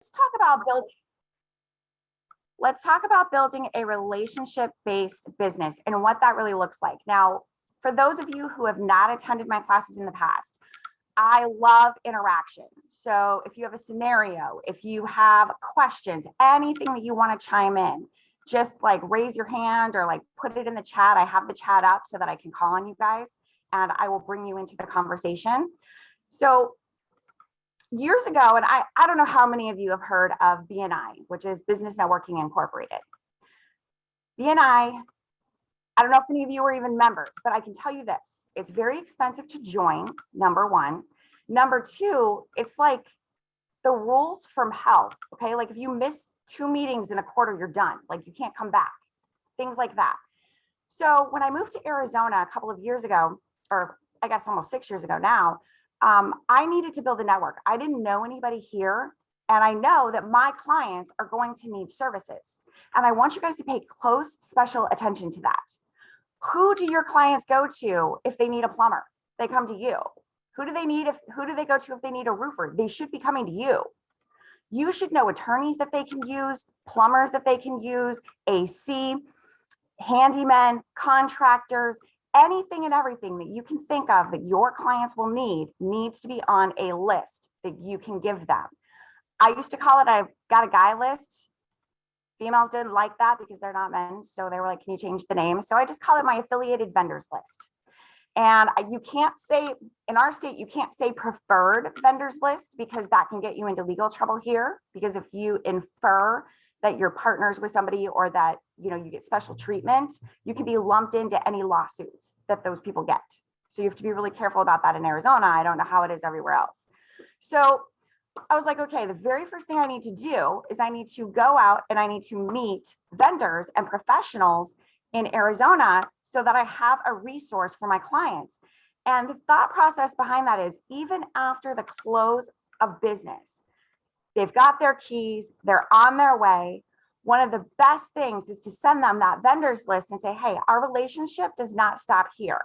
talk about building. Let's talk about building a relationship-based business and what that really looks like. Now, for those of you who have not attended my classes in the past, I love interaction. So if you have a scenario, if you have questions, anything that you want to chime in, just like raise your hand or like put it in the chat. I have the chat up so that I can call on you guys and I will bring you into the conversation. So years ago, and I don't know how many of you have heard of BNI, which is Business Networking Incorporated. BNI, I don't know if any of you are even members, but I can tell you this, it's very expensive to join, number one. Number two, it's like the rules from hell, okay? Like if you miss 2 meetings in a quarter, you're done. Like you can't come back, things like that. So when I moved to Arizona a couple of years ago, or I guess almost 6 years ago now, I needed to build a network. I didn't know anybody here. And I know that my clients are going to need services. And I want you guys to pay close, special attention to that. Who do your clients go to if they need a plumber? They come to you. Who do they go to if they need a roofer? They should be coming to you. You should know attorneys that they can use, plumbers that they can use, AC, handymen, contractors, anything and everything that you can think of that your clients will need needs to be on a list that you can give them. I used to call it, I've got a guy list. Females didn't like that because they're not men. So they were like, can you change the name? So I just call it my affiliated vendors list. And you can't say, in our state, you can't say preferred vendors list because that can get you into legal trouble here. Because if you infer that you're partners with somebody or that, you know, you get special treatment, you can be lumped into any lawsuits that those people get. So you have to be really careful about that in Arizona. I don't know how it is everywhere else. So I was like, okay, the very first thing I need to do is I need to go out and I need to meet vendors and professionals in Arizona so that I have a resource for my clients. And the thought process behind that is even after the close of business, they've got their keys, they're on their way. One of the best things is to send them that vendors list and say, hey, our relationship does not stop here.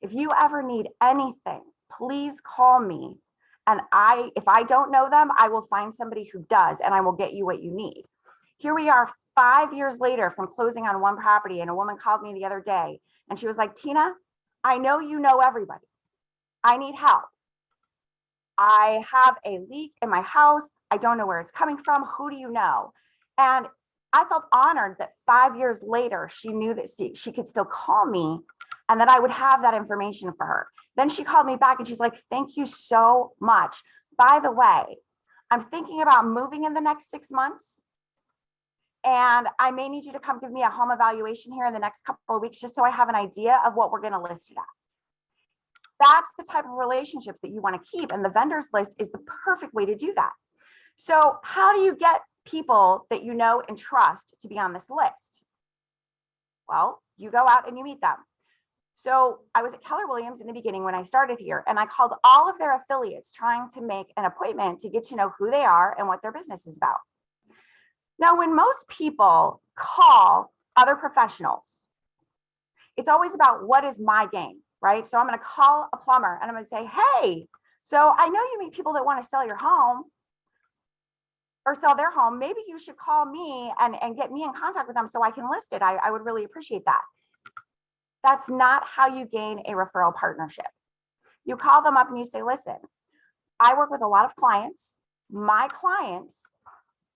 If you ever need anything, please call me. And if I don't know them, I will find somebody who does, and I will get you what you need. Here we are 5 years later from closing on one property, and a woman called me the other day and she was like, Tina, I know you know everybody. I need help. I have a leak in my house. I don't know where it's coming from. Who do you know? And I felt honored that 5 years later, she knew that she could still call me and that I would have that information for her. Then she called me back and she's like, thank you so much. By the way, I'm thinking about moving in the next 6 months. And I may need you to come give me a home evaluation here in the next couple of weeks, just so I have an idea of what we're going to list it at. That's the type of relationships that you want to keep. And the vendors list is the perfect way to do that. So how do you get people that you know and trust to be on this list? Well, you go out and you meet them. So I was at Keller Williams in the beginning when I started here, and I called all of their affiliates trying to make an appointment to get to know who they are and what their business is about. Now, when most people call other professionals, it's always about what is my game, right? So I'm going to call a plumber and I'm going to say, hey, so I know you meet people that want to sell your home or sell their home. Maybe you should call me and get me in contact with them so I can list it. I would really appreciate that. That's not how you gain a referral partnership. You call them up and you say, listen, I work with a lot of clients. My clients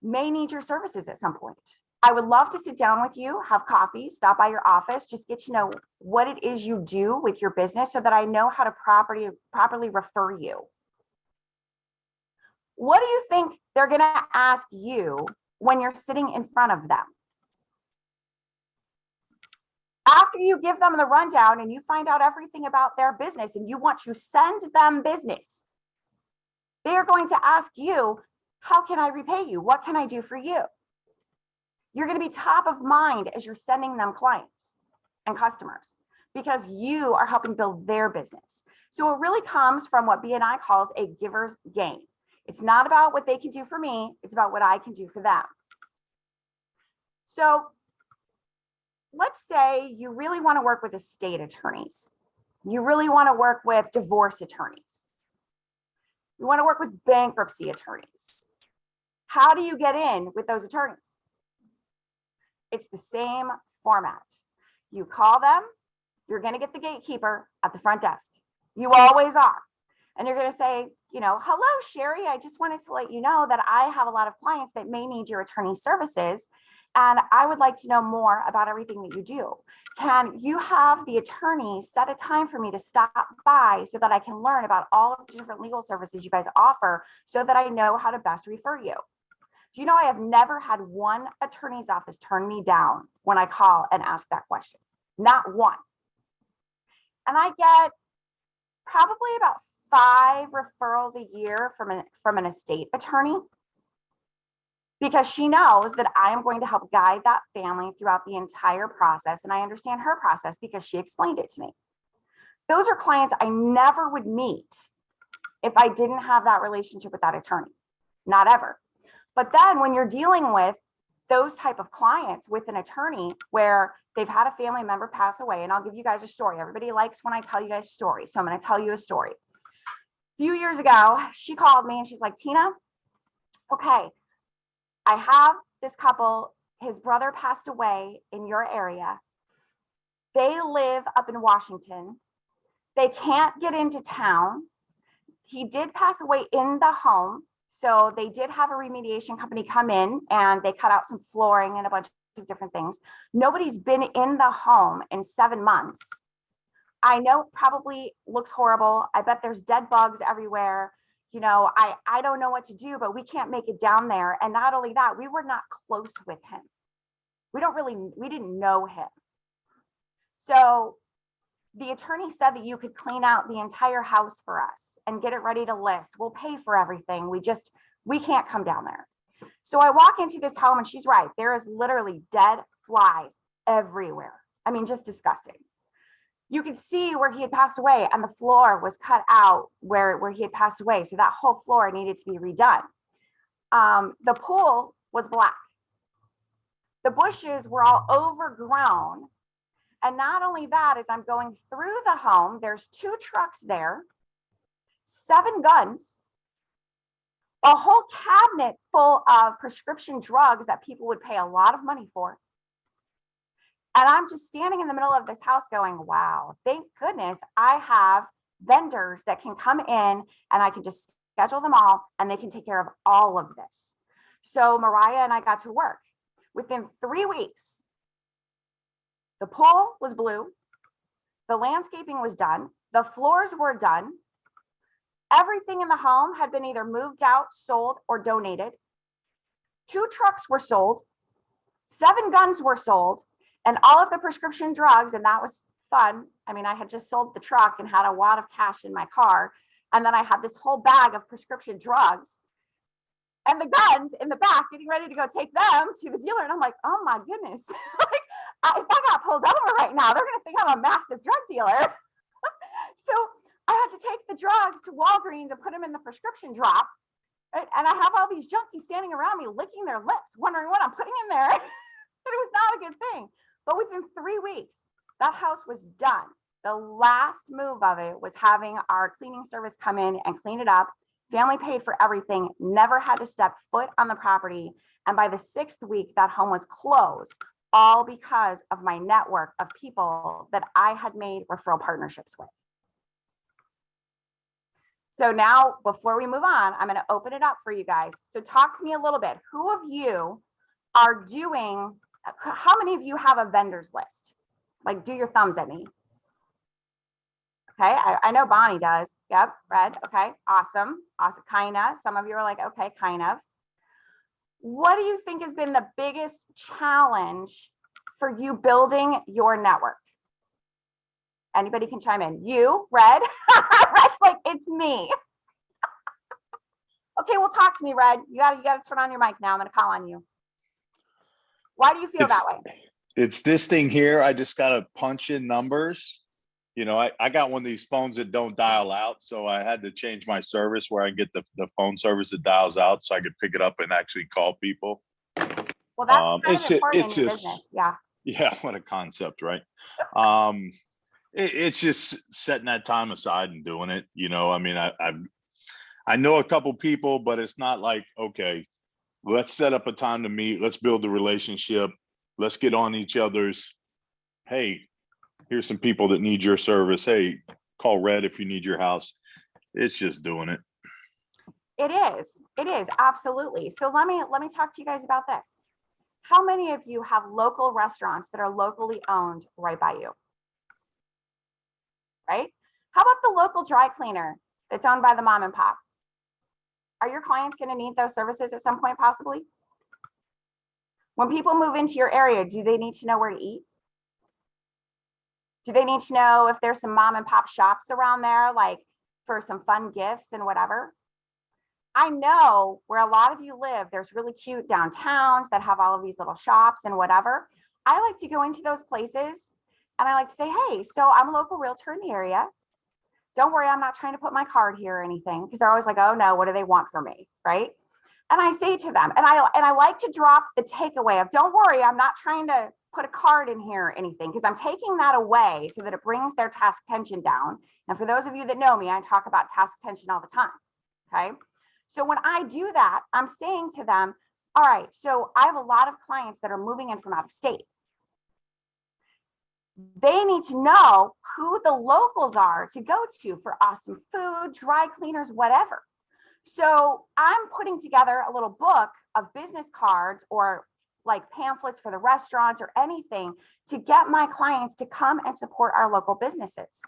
may need your services at some point. I would love to sit down with you, have coffee, stop by your office, just get to know what it is you do with your business so that I know how to properly refer you. What do you think they're going to ask you when you're sitting in front of them? After you give them the rundown and you find out everything about their business and you want to send them business, they are going to ask you, how can I repay you? What can I do for you? You're going to be top of mind as you're sending them clients and customers because you are helping build their business. So it really comes from what BNI calls a giver's gain. It's not about what they can do for me. It's about what I can do for them. So let's say you really want to work with estate attorneys. You really want to work with divorce attorneys. You want to work with bankruptcy attorneys. How do you get in with those attorneys? It's the same format. You call them, you're going to get the gatekeeper at the front desk. You always are. And you're going to say, hello, Sherry, I just wanted to let you know that I have a lot of clients that may need your attorney services. And I would like to know more about everything that you do. Can you have the attorney set a time for me to stop by so that I can learn about all of the different legal services you guys offer so that I know how to best refer you? Do you know I have never had one attorney's office turn me down when I call and ask that question? Not one. And I get probably about 5 referrals a year from an estate attorney, because she knows that I am going to help guide that family throughout the entire process. And I understand her process because she explained it to me. Those are clients I never would meet if I didn't have that relationship with that attorney. Not ever. But then when you're dealing with those type of clients with an attorney where they've had a family member pass away, and I'll give you guys a story. Everybody likes when I tell you guys stories. So I'm going to tell you a story. A few years ago, she called me and she's like, Tina, okay, I have this couple, his brother passed away in your area. They live up in Washington. They can't get into town. He did pass away in the home. So they did have a remediation company come in and they cut out some flooring and a bunch of different things. Nobody's been in the home in 7 months. I know it probably looks horrible. I bet there's dead bugs everywhere. I don't know what to do, but we can't make it down there. And not only that, we were not close with him. We didn't know him. So the attorney said that you could clean out the entire house for us and get it ready to list. We'll pay for everything. We can't come down there. So I walk into this home and she's right. There is literally dead flies everywhere. I mean, just disgusting. You could see where he had passed away and the floor was cut out where he had passed away. So that whole floor needed to be redone. The pool was black. The bushes were all overgrown. And not only that, as I'm going through the home, there's 2 trucks there, 7 guns, a whole cabinet full of prescription drugs that people would pay a lot of money for. And I'm just standing in the middle of this house going, wow, thank goodness I have vendors that can come in and I can just schedule them all and they can take care of all of this. So Mariah and I got to work. Within 3 weeks, the pool was blue, the landscaping was done, the floors were done. Everything in the home had been either moved out, sold, or donated. 2 trucks were sold, 7 guns were sold, and all of the prescription drugs, and that was fun. I mean, I had just sold the truck and had a wad of cash in my car, and then I had this whole bag of prescription drugs and the guns in the back, getting ready to go take them to the dealer. And I'm like, oh my goodness, if I got pulled over right now, they're going to think I'm a massive drug dealer. So I had to take the drugs to Walgreens and put them in the prescription drop. Right? And I have all these junkies standing around me, licking their lips, wondering what I'm putting in there. And it was not a good thing. But within 3 weeks, that house was done. The last move of it was having our cleaning service come in and clean it up. Family paid for everything, never had to step foot on the property. And by the 6th week, that home was closed, all because of my network of people that I had made referral partnerships with. So now, before we move on, I'm going to open it up for you guys. So talk to me a little bit. Who of you are doing, how many of you have a vendors list? Like, do your thumbs at me. Okay, I know Bonnie does. Yep, red. Okay, awesome. Awesome, kind of. Some of you are like, okay, kind of. What do you think has been the biggest challenge for you building your network? Anybody can chime in. You, Red. Red's like, it's me. Okay, well, talk to me, Red. You gotta turn on your mic now. I'm gonna call on you. Why do you feel that way? It's this thing here. I just gotta punch in numbers. I got one of these phones that don't dial out, so I had to change my service where I get the phone service that dials out, so I could pick it up and actually call people. Well, that's kind of important in your business. Yeah. Yeah, what a concept, right? It's just setting that time aside and doing it. I mean, I know a couple people, but it's not like, okay, let's set up a time to meet. Let's build the relationship. Let's get on each other's, hey, here's some people that need your service. Hey, call Red if you need your house. It's just doing it. It is absolutely. So let me talk to you guys about this. How many of you have local restaurants that are locally owned right by you? Right? How about the local dry cleaner that's owned by the mom and pop? Are your clients going to need those services at some point, possibly? When people move into your area, do they need to know where to eat? Do they need to know if there's some mom and pop shops around there, like for some fun gifts and whatever? I know where a lot of you live, there's really cute downtowns that have all of these little shops and whatever. I like to go into those places and I like to say, hey, so I'm a local realtor in the area. Don't worry, I'm not trying to put my card here or anything, because they're always like, oh no, what do they want from me, right? And I say to them, and I like to drop the takeaway of, don't worry, I'm not trying to put a card in here or anything, because I'm taking that away so that it brings their task tension down. And for those of you that know me, I talk about task tension all the time, okay? So when I do that, I'm saying to them, all right, so I have a lot of clients that are moving in from out of state. They need to know who the locals are to go to for awesome food, dry cleaners, whatever. So I'm putting together a little book of business cards or like pamphlets for the restaurants or anything to get my clients to come and support our local businesses.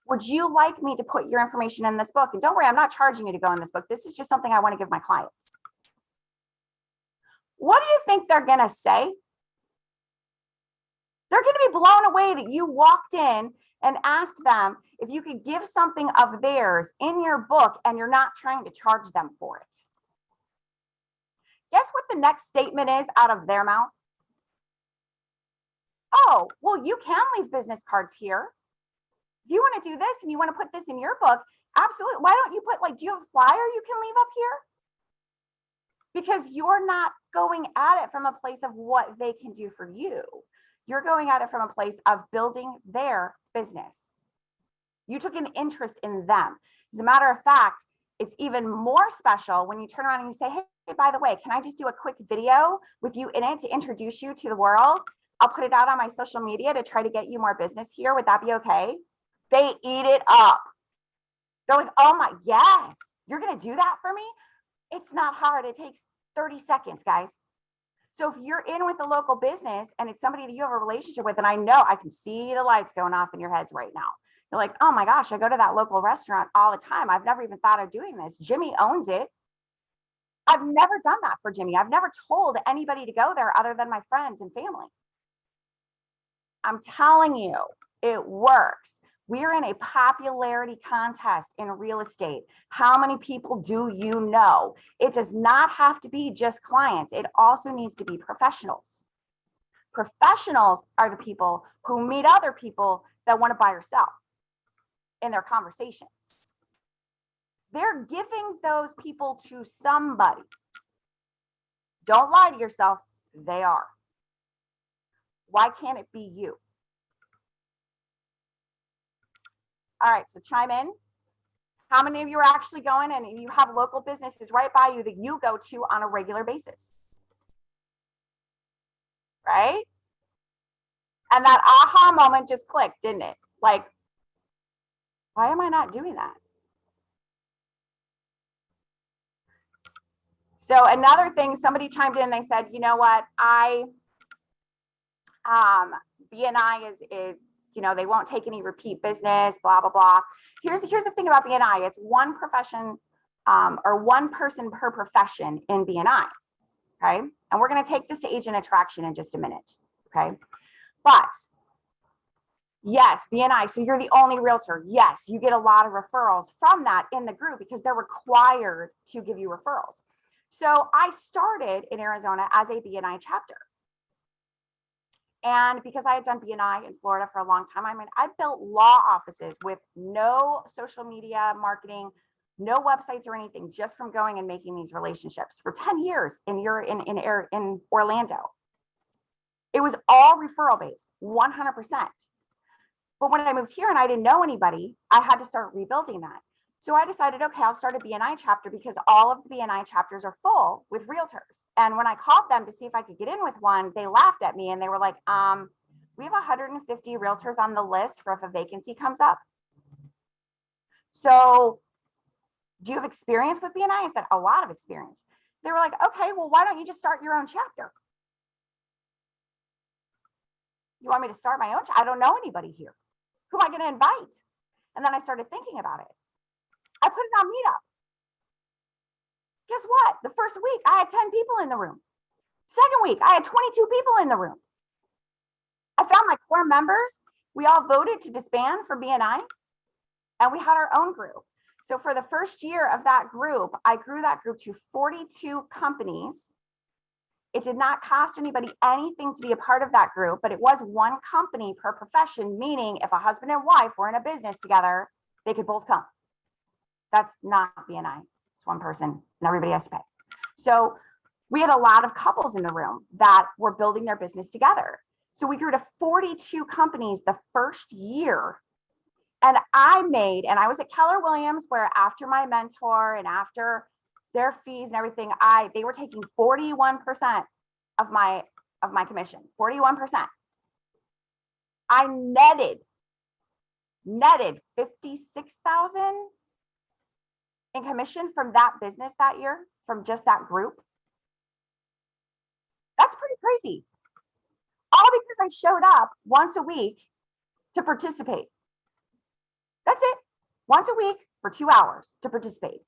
Would you like me to put your information in this book? And don't worry, I'm not charging you to go in this book. This is just something I want to give my clients. What do you think they're going to say? They're going to be blown away that you walked in and asked them if you could give something of theirs in your book and you're not trying to charge them for it. Guess what the next statement is out of their mouth? Oh, well, you can leave business cards here. If you want to do this and you want to put this in your book, absolutely. Why don't you put, like, do you have a flyer you can leave up here? Because you're not going at it from a place of what they can do for you. You're going at it from a place of building their business. You took an interest in them. As a matter of fact, it's even more special when you turn around and you say, hey, by the way, can I just do a quick video with you in it to introduce you to the world? I'll put it out on my social media to try to get you more business here. Would that be okay? They eat it up. They're like, oh my, yes, you're going to do that for me? It's not hard. It takes 30 seconds, guys. So if you're in with a local business and it's somebody that you have a relationship with, and I know I can see the lights going off in your heads right now. You're like, oh my gosh, I go to that local restaurant all the time. I've never even thought of doing this. Jimmy owns it. I've never done that for Jimmy. I've never told anybody to go there other than my friends and family. I'm telling you, it works. We're in a popularity contest in real estate. How many people do you know? It does not have to be just clients. It also needs to be professionals. Professionals are the people who meet other people that want to buy or sell in their conversations. They're giving those people to somebody. Don't lie to yourself. They are. Why can't it be you? All right, so chime in. How many of you are actually going and you have local businesses right by you that you go to on a regular basis? Right? And that aha moment just clicked, didn't it? Like, why am I not doing that? So another thing, somebody chimed in, they said, you know what, BNI is, you know, they won't take any repeat business, blah, blah, blah. Here's the thing about BNI. It's one profession or one person per profession in BNI, okay? And we're going to take this to agent attraction in just a minute, okay? But yes, BNI, so you're the only realtor. Yes, you get a lot of referrals from that in the group because they're required to give you referrals. So I started in Arizona as a BNI chapter. And because I had done BNI in Florida for a long time, I mean, I built law offices with no social media marketing, no websites or anything, just from going and making these relationships for 10 years in Orlando. It was all referral based, 100%. But when I moved here and I didn't know anybody, I had to start rebuilding that. So I decided, okay, I'll start a BNI chapter because all of the BNI chapters are full with realtors. And when I called them to see if I could get in with one, they laughed at me and they were like, we have 150 realtors on the list for if a vacancy comes up. So do you have experience with BNI? I said, a lot of experience. They were like, okay, well, why don't you just start your own chapter? You want me to start my own? I don't know anybody here. Who am I going to invite? And then I started thinking about it. I put it on Meetup. Guess what? The first week I had 10 people in the room. Second week I had 22 people in the room. I found my core members. We all voted to disband for BNI and we had our own group. So for the first year of that group, I grew that group to 42 companies. It did not cost anybody anything to be a part of that group, but it was one company per profession, meaning if a husband and wife were in a business together, they could both come. That's not BNI. It's one person and everybody has to pay. So we had a lot of couples in the room that were building their business together. So we grew to 42 companies the first year. And I was at Keller Williams, where after my mentor and after their fees and everything, they were taking 41% of my commission, 41%. I netted 56,000 in commission from that business that year, from just that group. That's pretty crazy. All because I showed up once a week to participate. That's it. Once a week for 2 hours to participate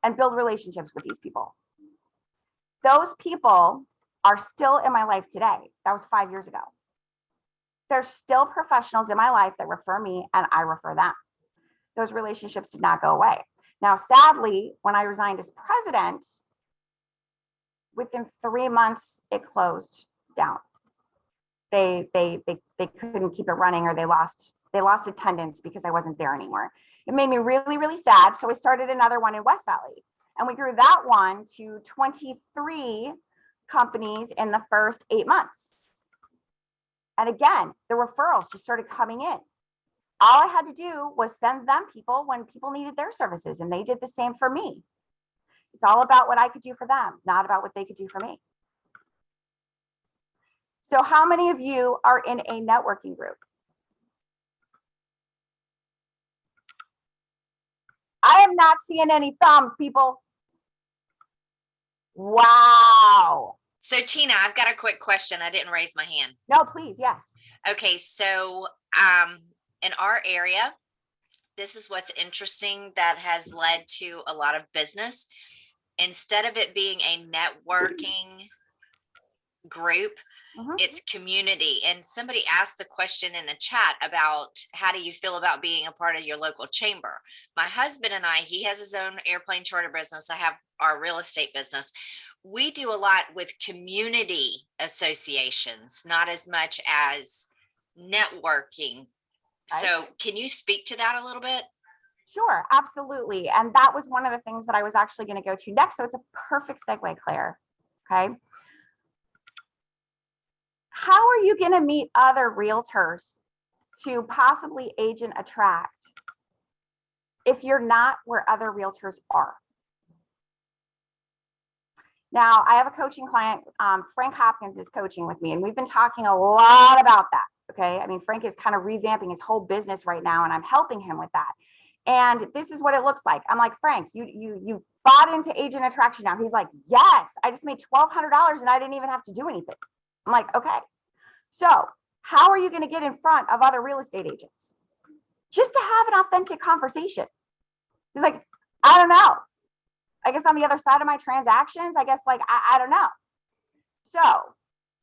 and build relationships with these people. Those people are still in my life today. That was 5 years ago. There's still professionals in my life that refer me and I refer them. Those relationships did not go away. Now, sadly, when I resigned as president, within 3 months, it closed down. They couldn't keep it running, or they lost attendance because I wasn't there anymore. It made me really, really sad. So I started another one in West Valley, and we grew that one to 23 companies in the first 8 months. And again, the referrals just started coming in. All I had to do was send them people when people needed their services, and they did the same for me. It's all about what I could do for them, not about what they could do for me. So how many of you are in a networking group? I am not seeing any thumbs, people. Wow. So Tina, I've got a quick question. I didn't raise my hand. No, please, yes. Okay, so in our area, this is what's interesting that has led to a lot of business. Instead of it being a networking group, it's community. And somebody asked the question in the chat about how do you feel about being a part of your local chamber? My husband and I, he has his own airplane charter business. I have our real estate business. We do a lot with community associations, not as much as networking. So can you speak to that a little bit? Sure, absolutely. And that was one of the things that I was actually going to go to next. So it's a perfect segue, Claire. Okay. How are you going to meet other realtors to possibly agent attract if you're not where other realtors are? Now, I have a coaching client, Frank Hopkins is coaching with me, and we've been talking a lot about that. Okay. I mean, Frank is kind of revamping his whole business right now, and I'm helping him with that. And this is what it looks like. I'm like, Frank, you bought into agent attraction now. He's like, yes, I just made $1,200 and I didn't even have to do anything. I'm like, okay. So how are you going to get in front of other real estate agents? Just to have an authentic conversation. He's like, I don't know. I guess on the other side of my transactions, I guess like, I don't know. So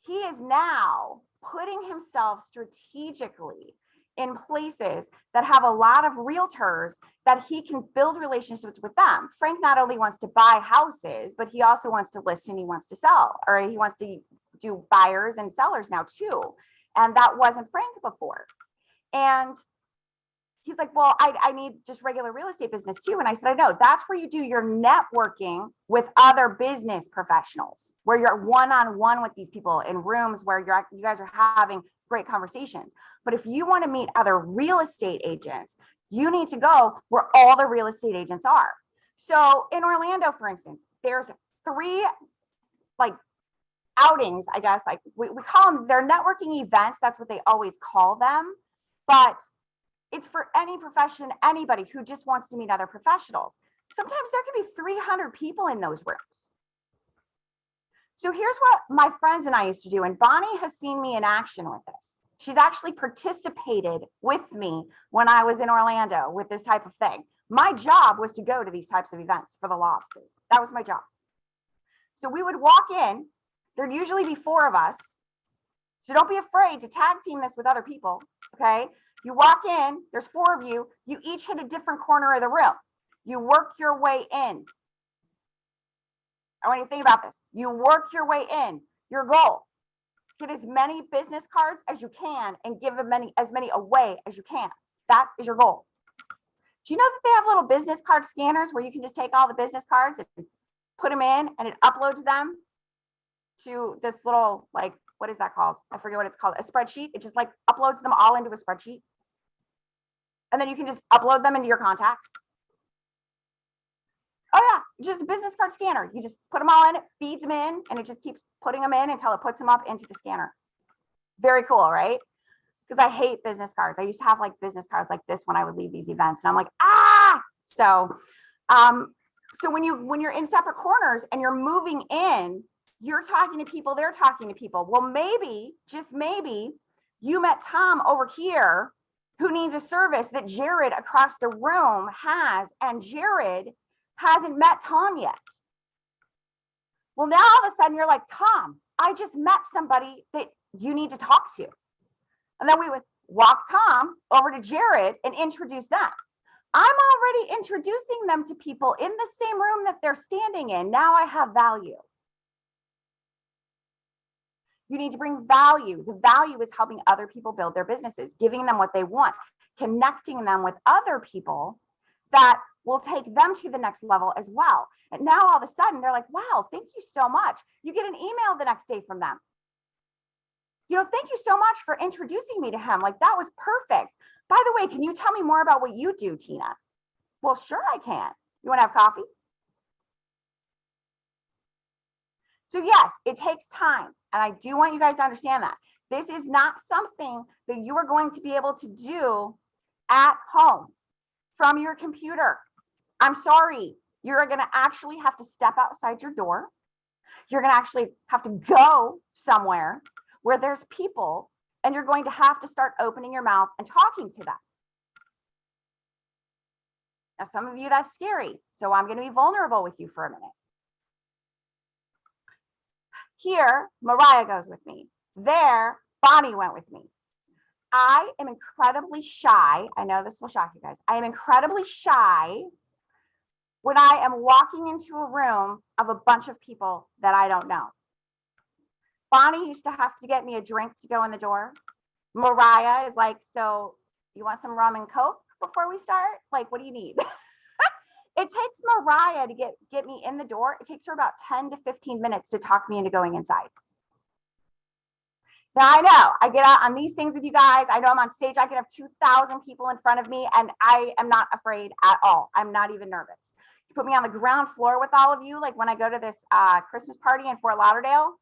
he is now putting himself strategically in places that have a lot of realtors that he can build relationships with them. Frank not only wants to buy houses, but he also wants to list and he wants to sell, or he wants to do buyers and sellers now too. And that wasn't Frank before. And he's like, well, I need just regular real estate business too. And I said, I know, that's where you do your networking with other business professionals, where you're one-on-one with these people in rooms where you guys are having great conversations. But if you want to meet other real estate agents, You need to go where all the real estate agents are. So in Orlando, for instance, there's 3 like outings, I guess, like we call them, they're networking events. That's what they always call them. But it's for any profession, anybody who just wants to meet other professionals. Sometimes there can be 300 people in those rooms. So here's what my friends and I used to do. And Bonnie has seen me in action with this. She's actually participated with me when I was in Orlando with this type of thing. My job was to go to these types of events for the law offices. That was my job. So we would walk in. There'd usually be 4 of us. So don't be afraid to tag team this with other people, okay? You walk in, there's 4 of you. You each hit a different corner of the room. You work your way in. I want you to think about this. You work your way in. Your goal, get as many business cards as you can and give as many away as you can. That is your goal. Do you know that they have little business card scanners where you can just take all the business cards and put them in and it uploads them to this little, like, what is that called? I forget what it's called. A spreadsheet. It just like uploads them all into a spreadsheet. And then you can just upload them into your contacts. Oh yeah, just a business card scanner. You just put them all in, it feeds them in, and it just keeps putting them in until it puts them up into the scanner. Very cool, right? Because I hate business cards. I used to have like business cards like this when I would leave these events, and I'm like, ah. So when you're in separate corners and you're moving in, you're talking to people, they're talking to people. Well, maybe, just maybe, you met Tom over here who needs a service that Jared across the room has, and Jared hasn't met Tom yet. Well, now all of a sudden you're like, Tom, I just met somebody that you need to talk to. And then we would walk Tom over to Jared and introduce them. I'm already introducing them to people in the same room that they're standing in. Now I have value. You need to bring value. The value is helping other people build their businesses, giving them what they want, connecting them with other people that will take them to the next level as well. And now all of a sudden they're like, wow, thank you so much. You get an email the next day from them. You know, thank you so much for introducing me to him. Like, that was perfect. By the way, can you tell me more about what you do, Tina? Well, sure I can. You want to have coffee? So yes, it takes time. And I do want you guys to understand that. This is not something that you are going to be able to do at home from your computer. I'm sorry. You're going to actually have to step outside your door. You're going to actually have to go somewhere where there's people, and you're going to have to start opening your mouth and talking to them. Now, some of you, that's scary. So I'm going to be vulnerable with you for a minute. Here, Mariah goes with me. There, Bonnie went with me. I am incredibly shy. I know this will shock you guys. I am incredibly shy when I am walking into a room of a bunch of people that I don't know. Bonnie used to have to get me a drink to go in the door. Mariah is like, so you want some rum and Coke before we start? Like, what do you need? It takes Mariah to get me in the door. It takes her about 10 to 15 minutes to talk me into going inside. Now, I know I get out on these things with you guys. I know I'm on stage. I could have 2,000 people in front of me, and I am not afraid at all. I'm not even nervous. You put me on the ground floor with all of you, like when I go to this Christmas party in Fort Lauderdale,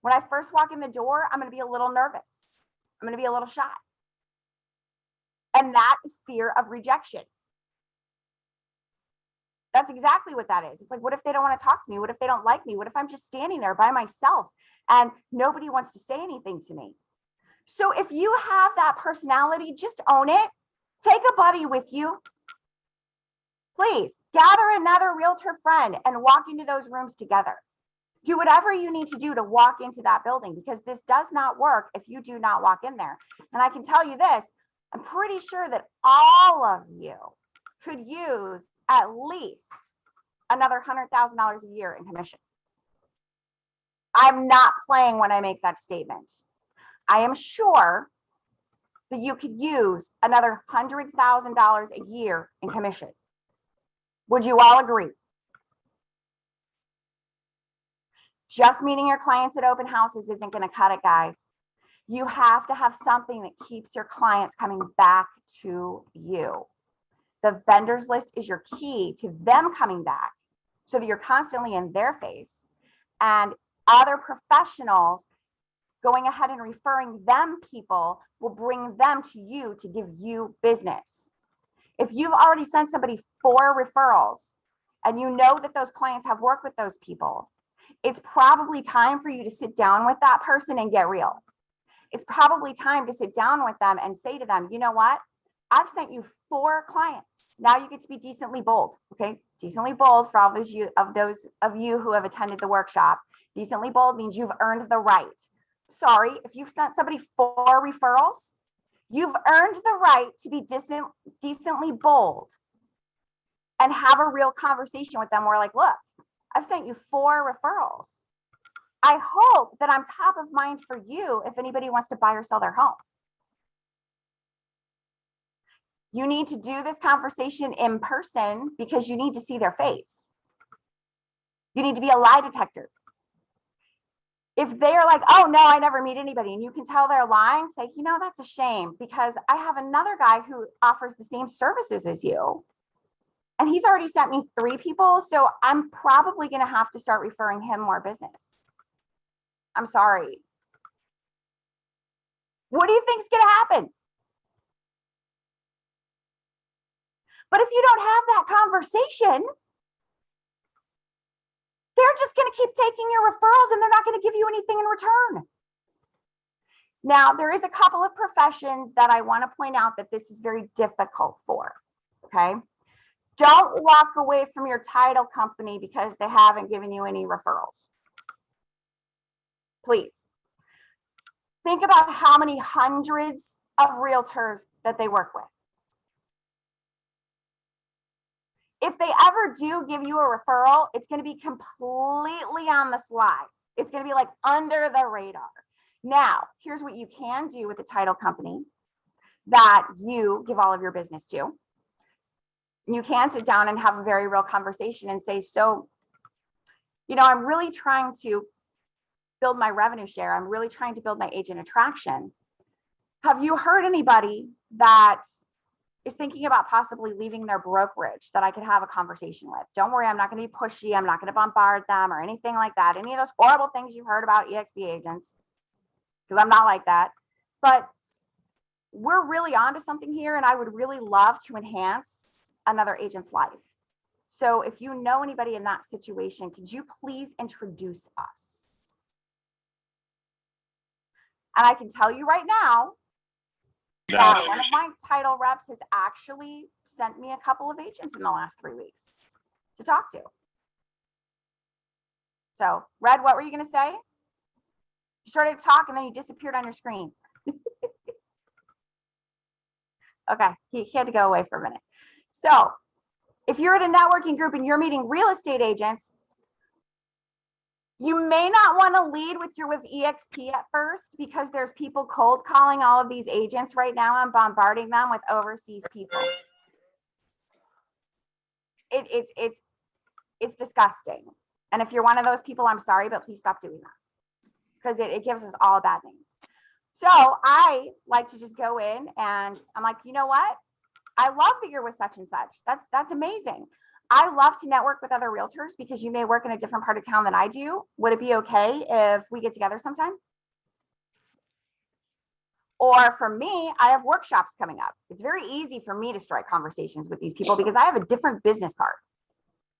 when I first walk in the door, I'm going to be a little nervous. I'm going to be a little shy. And that is fear of rejection. That's exactly what that is. It's like, what if they don't want to talk to me? What if they don't like me? What if I'm just standing there by myself and nobody wants to say anything to me? So if you have that personality, just own it. Take a buddy with you. Please gather another realtor friend and walk into those rooms together. Do whatever you need to do to walk into that building, because this does not work if you do not walk in there. And I can tell you this, I'm pretty sure that all of you could use at least another $100,000 a year in commission. I'm not playing when I make that statement. I am sure that you could use another $100,000 a year in commission. Would you all agree? Just meeting your clients at open houses isn't going to cut it, guys. You have to have something that keeps your clients coming back to you. The vendors list is your key to them coming back so that you're constantly in their face, and other professionals going ahead and referring them people will bring them to you to give you business. If you've already sent somebody 4 referrals and you know that those clients have worked with those people, it's probably time for you to sit down with that person and get real. It's probably time to sit down with them and say to them, you know what? I've sent you 4 clients. Now you get to be decently bold, okay? Decently bold for all those of you who have attended the workshop. Decently bold means you've earned the right. Sorry, if you've sent somebody 4 referrals, you've earned the right to be decently bold and have a real conversation with them. We're like, look, I've sent you 4 referrals. I hope that I'm top of mind for you if anybody wants to buy or sell their home. You need to do this conversation in person because you need to see their face. You need to be a lie detector. If they're like, oh no, I never meet anybody, and you can tell they're lying, say, you know, that's a shame because I have another guy who offers the same services as you. And he's already sent me 3 people. So I'm probably going to have to start referring him more business. I'm sorry. What do you think is going to happen? But if you don't have that conversation, they're just going to keep taking your referrals and they're not going to give you anything in return. Now, there is a couple of professions that I want to point out that this is very difficult for, okay? Don't walk away from your title company because they haven't given you any referrals. Please. Think about how many hundreds of realtors that they work with. If they ever do give you a referral, it's going to be completely on the slide. It's going to be like under the radar. Now, here's what you can do with a title company that you give all of your business to. You can sit down and have a very real conversation and say, so, you know, I'm really trying to build my revenue share. I'm really trying to build my agent attraction. Have you heard anybody that is thinking about possibly leaving their brokerage that I could have a conversation with? Don't worry, I'm not going to be pushy. I'm not going to bombard them or anything like that. Any of those horrible things you've heard about EXP agents, because I'm not like that. But we're really onto something here, and I would really love to enhance another agent's life. So if you know anybody in that situation, could you please introduce us? And I can tell you right now that one of my title reps has actually sent me a couple of agents in the last 3 weeks to talk to. So, Red, what were you going to say? You started to talk and then you disappeared on your screen. Okay, he had to go away for a minute. So, if you're at a networking group and you're meeting real estate agents, you may not want to lead with EXP at first because there's people cold calling all of these agents right now and bombarding them with overseas people. It's disgusting. And if you're one of those people, I'm sorry, but please stop doing that because it gives us all a bad name. So I like to just go in and I'm like, you know what? I love that you're with such and such. That's amazing. I love to network with other realtors because you may work in a different part of town than I do. Would it be okay if we get together sometime? Or for me, I have workshops coming up. It's very easy for me to strike conversations with these people because I have a different business card.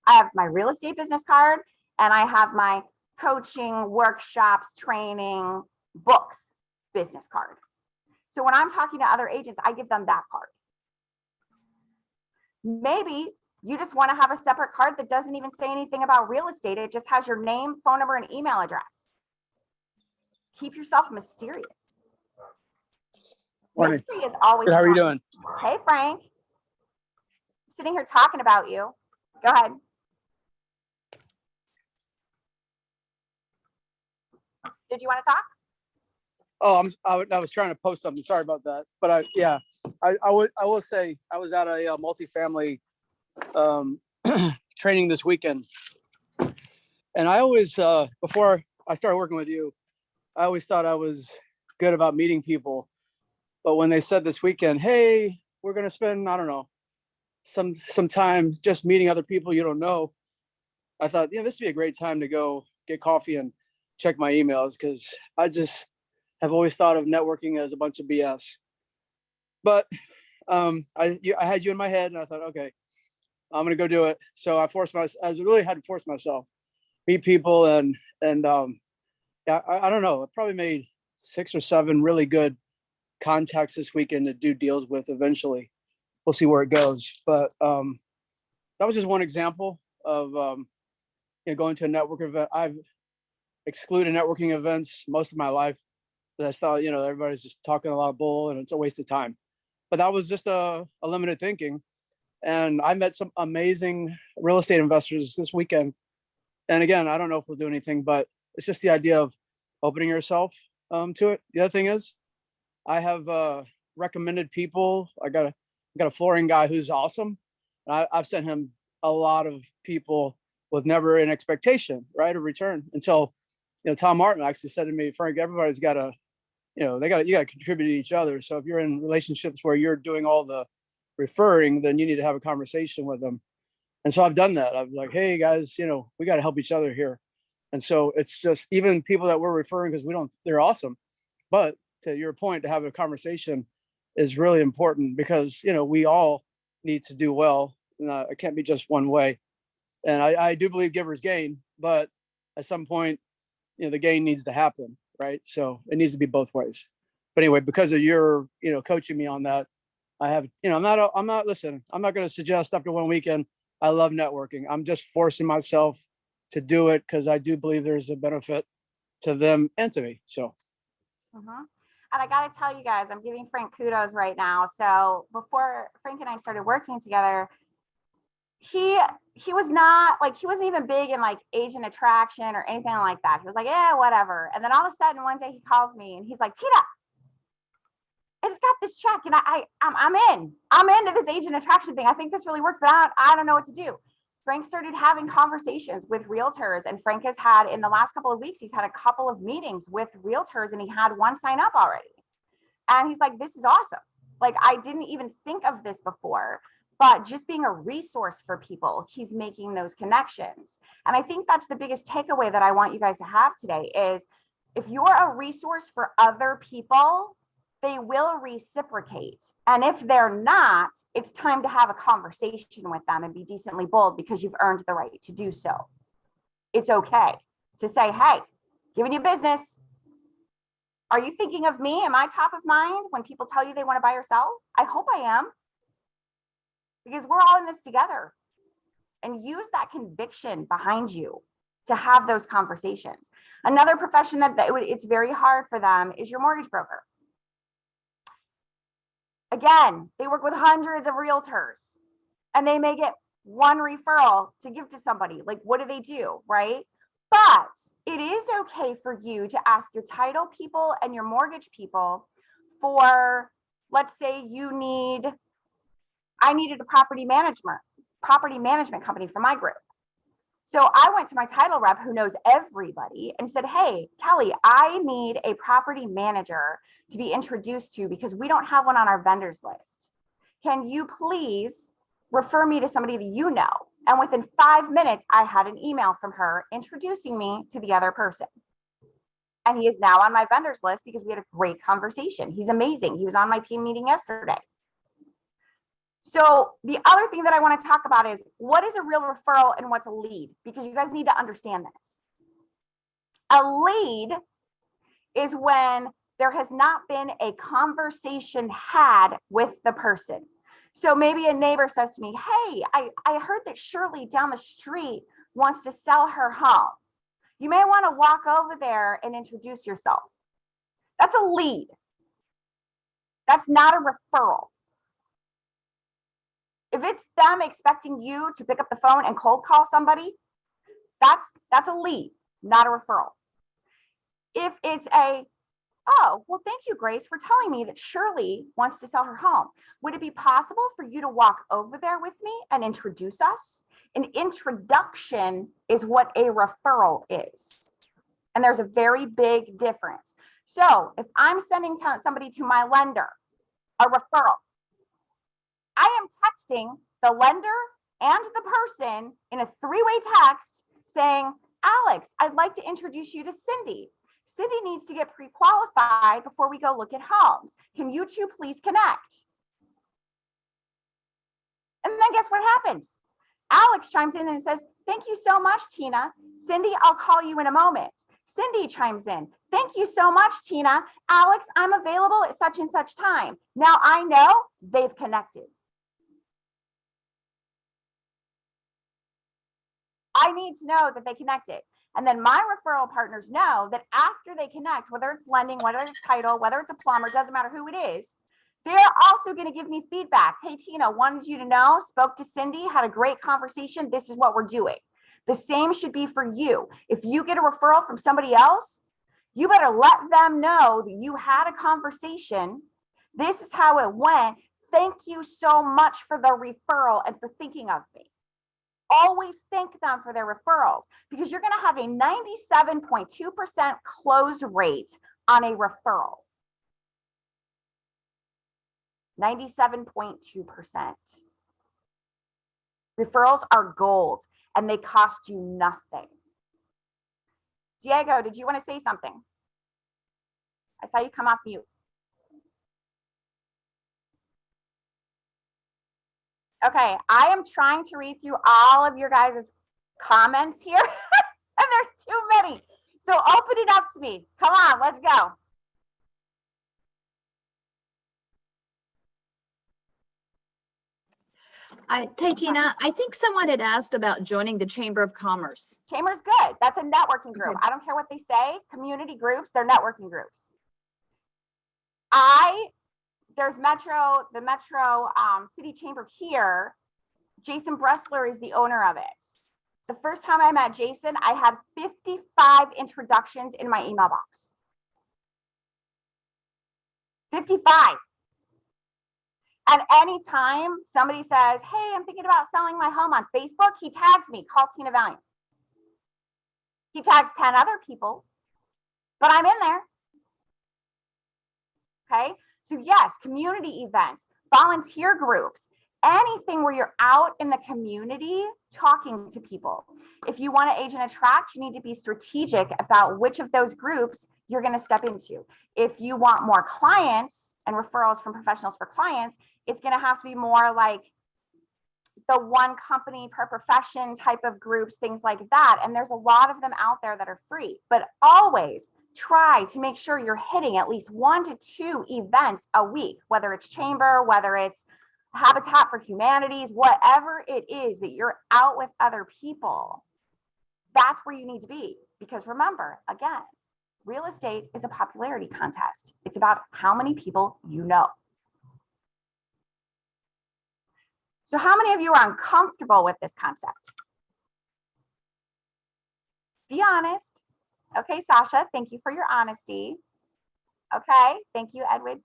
I have my real estate business card and I have my coaching, workshops, training, books business card. So when I'm talking to other agents, I give them that card. Maybe you just want to have a separate card that doesn't even say anything about real estate. It just has your name, phone number, and email address. Keep yourself mysterious. Morning. Mystery is always. Good, how are you doing? Hey, Frank. I'm sitting here talking about you. Go ahead. Did you want to talk? Oh, I was trying to post something. Sorry about that. But I will say I was at a multifamily training this weekend, and I always before I started working with you, I always thought I was good about meeting people. But when they said this weekend, hey, we're gonna spend, I don't know, some time just meeting other people you don't know, I thought, this would be a great time to go get coffee and check my emails, because I just have always thought of networking as a bunch of BS. But I had you in my head, and I thought, okay, I'm gonna go do it. So I really had to force myself, meet people, and yeah, I don't know. I probably made 6 or 7 really good contacts this weekend to do deals with. Eventually, we'll see where it goes. But that was just one example of going to a network event. I've excluded networking events most of my life. But I thought, everybody's just talking a lot of bull and it's a waste of time. But that was just a limited thinking. And I met some amazing real estate investors this weekend. And again, I don't know if we'll do anything, but it's just the idea of opening yourself to it. The other thing is, I have recommended people. I got a flooring guy who's awesome. And I've sent him a lot of people with never an expectation, right, of return, until Tom Martin actually said to me, Frank, everybody's got to, you got to contribute to each other. So if you're in relationships where you're doing all the referring, then you need to have a conversation with them. And so I've done that. I'm like, hey guys, we got to help each other here. And so it's just, even people that we're referring, because they're awesome. But to your point, to have a conversation is really important, because, we all need to do well. It can't be just one way. And I do believe givers gain, but at some point, the gain needs to happen, right? So it needs to be both ways. But anyway, because of your, coaching me on that, I have, I'm not going to suggest after one weekend, I love networking. I'm just forcing myself to do it, because I do believe there's a benefit to them and to me. So. And I got to tell you guys, I'm giving Frank kudos right now. So before Frank and I started working together, he was not like, he wasn't even big in like agent attraction or anything like that. He was like, yeah, whatever. And then all of a sudden one day he calls me and he's like, Tina, I just got this check and I'm into this agent attraction thing. I think this really works, but I don't know what to do. Frank started having conversations with realtors, and Frank has had, in the last couple of weeks, he's had a couple of meetings with realtors, and he had one sign up already. And he's like, this is awesome. Like, I didn't even think of this before, but just being a resource for people, he's making those connections. And I think that's the biggest takeaway that I want you guys to have today is, if you're a resource for other people, they will reciprocate. And if they're not, it's time to have a conversation with them and be decently bold, because you've earned the right to do so. It's okay to say, hey, giving you business. Are you thinking of me? Am I top of mind when people tell you they want to buy or sell? I hope I am, because we're all in this together. And use that conviction behind you to have those conversations. Another profession that it's very hard for them is your mortgage broker. Again, they work with hundreds of realtors, and they may get one referral to give to somebody. Like, what do, right? But it is okay for you to ask your title people and your mortgage people for, let's say I needed a property management company for my group. So I went to my title rep, who knows everybody, and said, hey, Kelly, I need a property manager to be introduced to, because we don't have one on our vendors list. Can you please refer me to somebody that you know? And within 5 minutes, I had an email from her introducing me to the other person. And he is now on my vendors list because we had a great conversation. He's amazing. He was on my team meeting yesterday. So the other thing that I want to talk about is, what is a real referral and what's a lead? Because you guys need to understand this. A lead is when there has not been a conversation had with the person. So maybe a neighbor says to me, hey, I heard that Shirley down the street wants to sell her home. You may want to walk over there and introduce yourself. That's a lead. That's not a referral. If it's them expecting you to pick up the phone and cold call somebody, that's a lead, not a referral. If it's oh, well, thank you, Grace, for telling me that Shirley wants to sell her home. Would it be possible for you to walk over there with me and introduce us? An introduction is what a referral is. And there's a very big difference. So if I'm sending somebody to my lender, a referral, I am texting the lender and the person in a three-way text saying, Alex, I'd like to introduce you to Cindy. Cindy needs to get pre-qualified before we go look at homes. Can you two please connect? And then guess what happens? Alex chimes in and says, thank you so much, Tina. Cindy, I'll call you in a moment. Cindy chimes in, thank you so much, Tina. Alex, I'm available at such and such time. Now I know they've connected. I need to know that they connected. And then my referral partners know that after they connect, whether it's lending, whether it's title, whether it's a plumber, doesn't matter who it is, they're also going to give me feedback. Hey, Tina, wanted you to know, spoke to Cindy, had a great conversation. This is what we're doing. The same should be for you. If you get a referral from somebody else, you better let them know that you had a conversation. This is how it went. Thank you so much for the referral and for thinking of me. Always thank them for their referrals because you're going to have a 97.2% close rate on a referral. 97.2%. Referrals are gold and they cost you nothing. Diego, did you want to say something? I saw you come off mute. Okay, I am trying to read through all of your guys' comments here, and there's too many. So open it up to me. Come on, let's go. Hey, Tina, I think someone had asked about joining the Chamber of Commerce. Chamber's good. That's a networking group. Okay. I don't care what they say. Community groups, they're networking groups. There's the Metro City Chamber here. Jason Bressler is the owner of it. The first time I met Jason, I had 55 introductions in my email box. 55. And anytime somebody says, hey, I'm thinking about selling my home on Facebook, he tags me, call Tina Valiant. He tags 10 other people, but I'm in there. Okay. So yes, community events, volunteer groups, anything where you're out in the community talking to people. If you want to age and attract, you need to be strategic about which of those groups you're going to step into. If you want more clients and referrals from professionals for clients, it's going to have to be more like the one company per profession type of groups, things like that. And there's a lot of them out there that are free, but always try to make sure you're hitting at least 1 to 2 events a week, whether it's chamber, whether it's Habitat for Humanities, whatever it is that you're out with other people. That's where you need to be. Because remember, again, real estate is a popularity contest. It's about how many people you know. So how many of you are uncomfortable with this concept? Be honest. Okay, Sasha, thank you for your honesty. Okay, thank you, Edwin.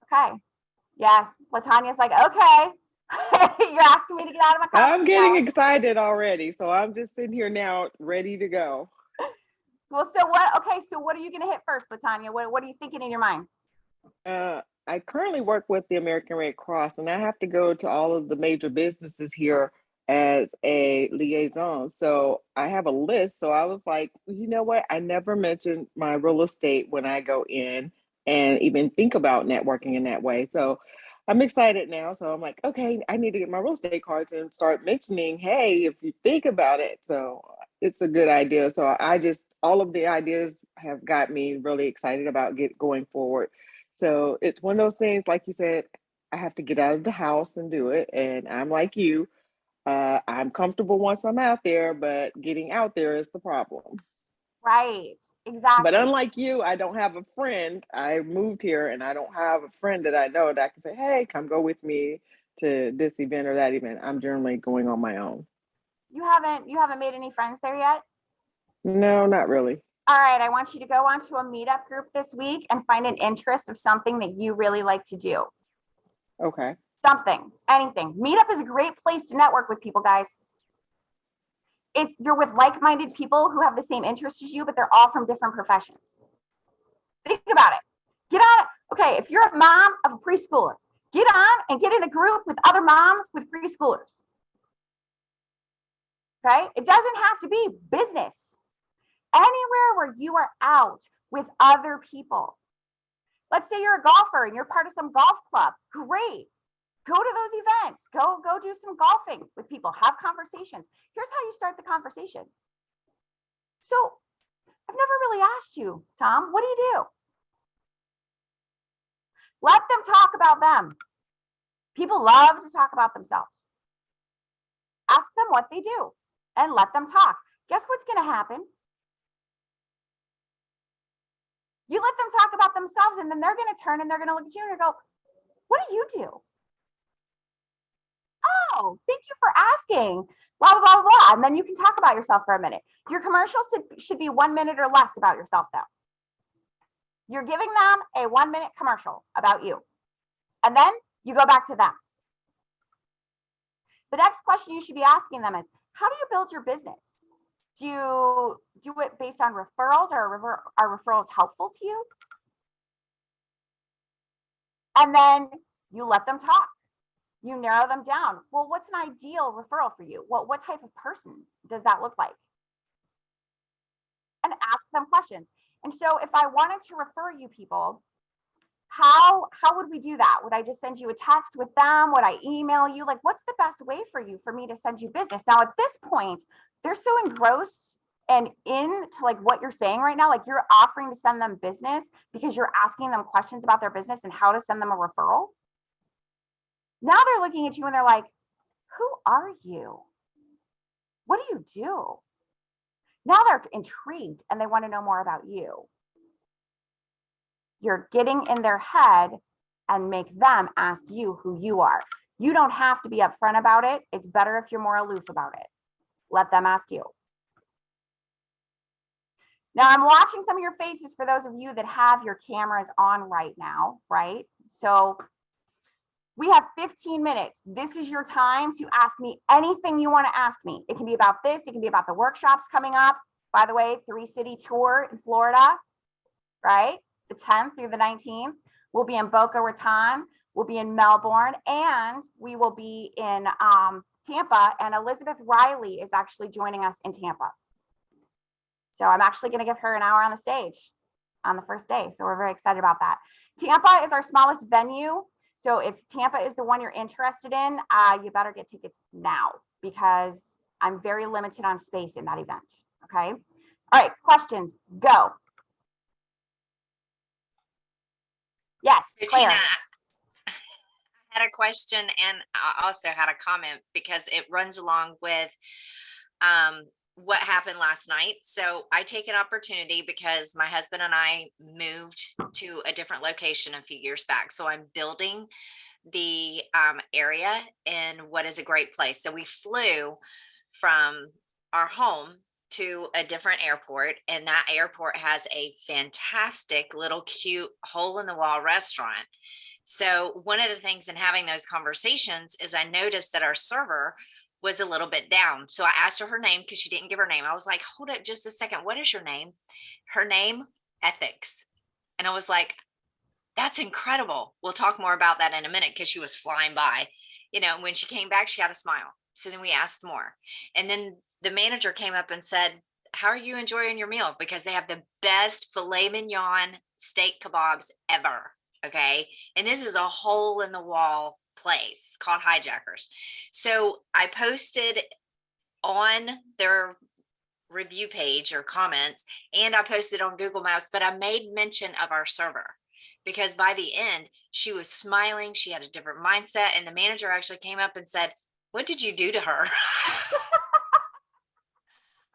Okay, yes, Latanya's like, okay, you're asking me to get out of my comfort I'm getting zone. excited already. So I'm just sitting here now ready to go. Well, so what, okay, so what are you gonna hit first, Latanya? What are you thinking in your mind? I currently work with the American Red Cross, and I have to go to all of the major businesses here as a liaison. So I have a list. So I was like, you know what? I never mentioned my real estate when I go in and even think about networking in that way. So I'm excited now. So I'm like, okay, I need to get my real estate cards and start mentioning, hey, if you think about it. So it's a good idea. So all of the ideas have got me really excited about going forward. So it's one of those things, like you said, I have to get out of the house and do it. And I'm like you, I'm comfortable once I'm out there, but getting out there is the problem. Right, exactly. But unlike you, I don't have a friend. I moved here and I don't have a friend that I know that I can say, hey, come go with me to this event or that event. I'm generally going on my own. You haven't made any friends there yet? No, not really. All right, I want you to go onto a meetup group this week and find an interest of something that you really like to do. Okay. Something, anything. Meetup is a great place to network with people, guys. You're with like-minded people who have the same interests as you, but they're all from different professions. Think about it. Get on it. Okay, if you're a mom of a preschooler, Get on and get in a group with other moms with preschoolers. Okay? It doesn't have to be business. Anywhere where you are out with other people. Let's say you're a golfer and you're part of some golf club. Great. Go to those events. Go do some golfing with people. Have conversations. Here's how you start the conversation. So I've never really asked you, Tom, what do you do? Let them talk about them. People love to talk about themselves. Ask them what they do and let them talk. Guess what's going to happen? You let them talk about themselves, and then they're going to turn and they're going to look at you and go, what do you do? Oh, thank you for asking. Blah, blah, blah, blah. And then you can talk about yourself for a minute. Your commercials should be 1 minute or less about yourself, though. You're giving them a 1 minute commercial about you. And then you go back to them. The next question you should be asking them is, how do you build your business? Do you do it based on referrals, or are referrals helpful to you? And then you let them talk. You narrow them down. Well, what's an ideal referral for you? What type of person does that look like? And ask them questions. And so if I wanted to refer you people, how would we do that? Would I just send you a text with them? Would I email you? Like, what's the best way for me to send you business? Now, at this point, they're so engrossed and into like what you're saying right now, like you're offering to send them business because you're asking them questions about their business and how to send them a referral. Now they're looking at you and they're like, who are you? What do you do? Now they're intrigued and they want to know more about you. You're getting in their head and make them ask you who you are. You don't have to be upfront about it. It's better if you're more aloof about it. Let them ask you. Now I'm watching some of your faces for those of you that have your cameras on right now, right? So we have 15 minutes. This is your time to ask me anything you want to ask me. It can be about this. It can be about the workshops coming up. By the way, 3-city tour in Florida, right? The 10th through the 19th. We'll be in Boca Raton. We'll be in Melbourne, and we will be in Tampa. And Elizabeth Riley is actually joining us in Tampa. So I'm actually going to give her an hour on the stage on the first day. So we're very excited about that. Tampa is our smallest venue. So if Tampa is the one you're interested in, you better get tickets now because I'm very limited on space in that event. Okay. All right. Questions. Go. Yes. So Claire. Tina, I had a question and I also had a comment because it runs along with what happened last night. So I take an opportunity because my husband and I moved to a different location a few years back. So I'm building the area in what is a great place. So we flew from our home to a different airport, and that airport has a fantastic little cute hole in the wall restaurant. So one of the things in having those conversations is I noticed that our server was a little bit down. So I asked her name because she didn't give her name. I was like, hold up just a second. What is your name? Her name, Ethics. And I was like, that's incredible. We'll talk more about that in a minute because she was flying by. You know, when she came back, she had a smile. So then we asked more. And then the manager came up and said, how are you enjoying your meal? Because they have the best filet mignon steak kebabs ever. Okay. And this is a hole in the wall place called Hijackers. So I posted on their review page or comments, and I posted on Google Maps, but I made mention of our server because by the end she was smiling. She had a different mindset. And the manager actually came up and said, what did you do to her?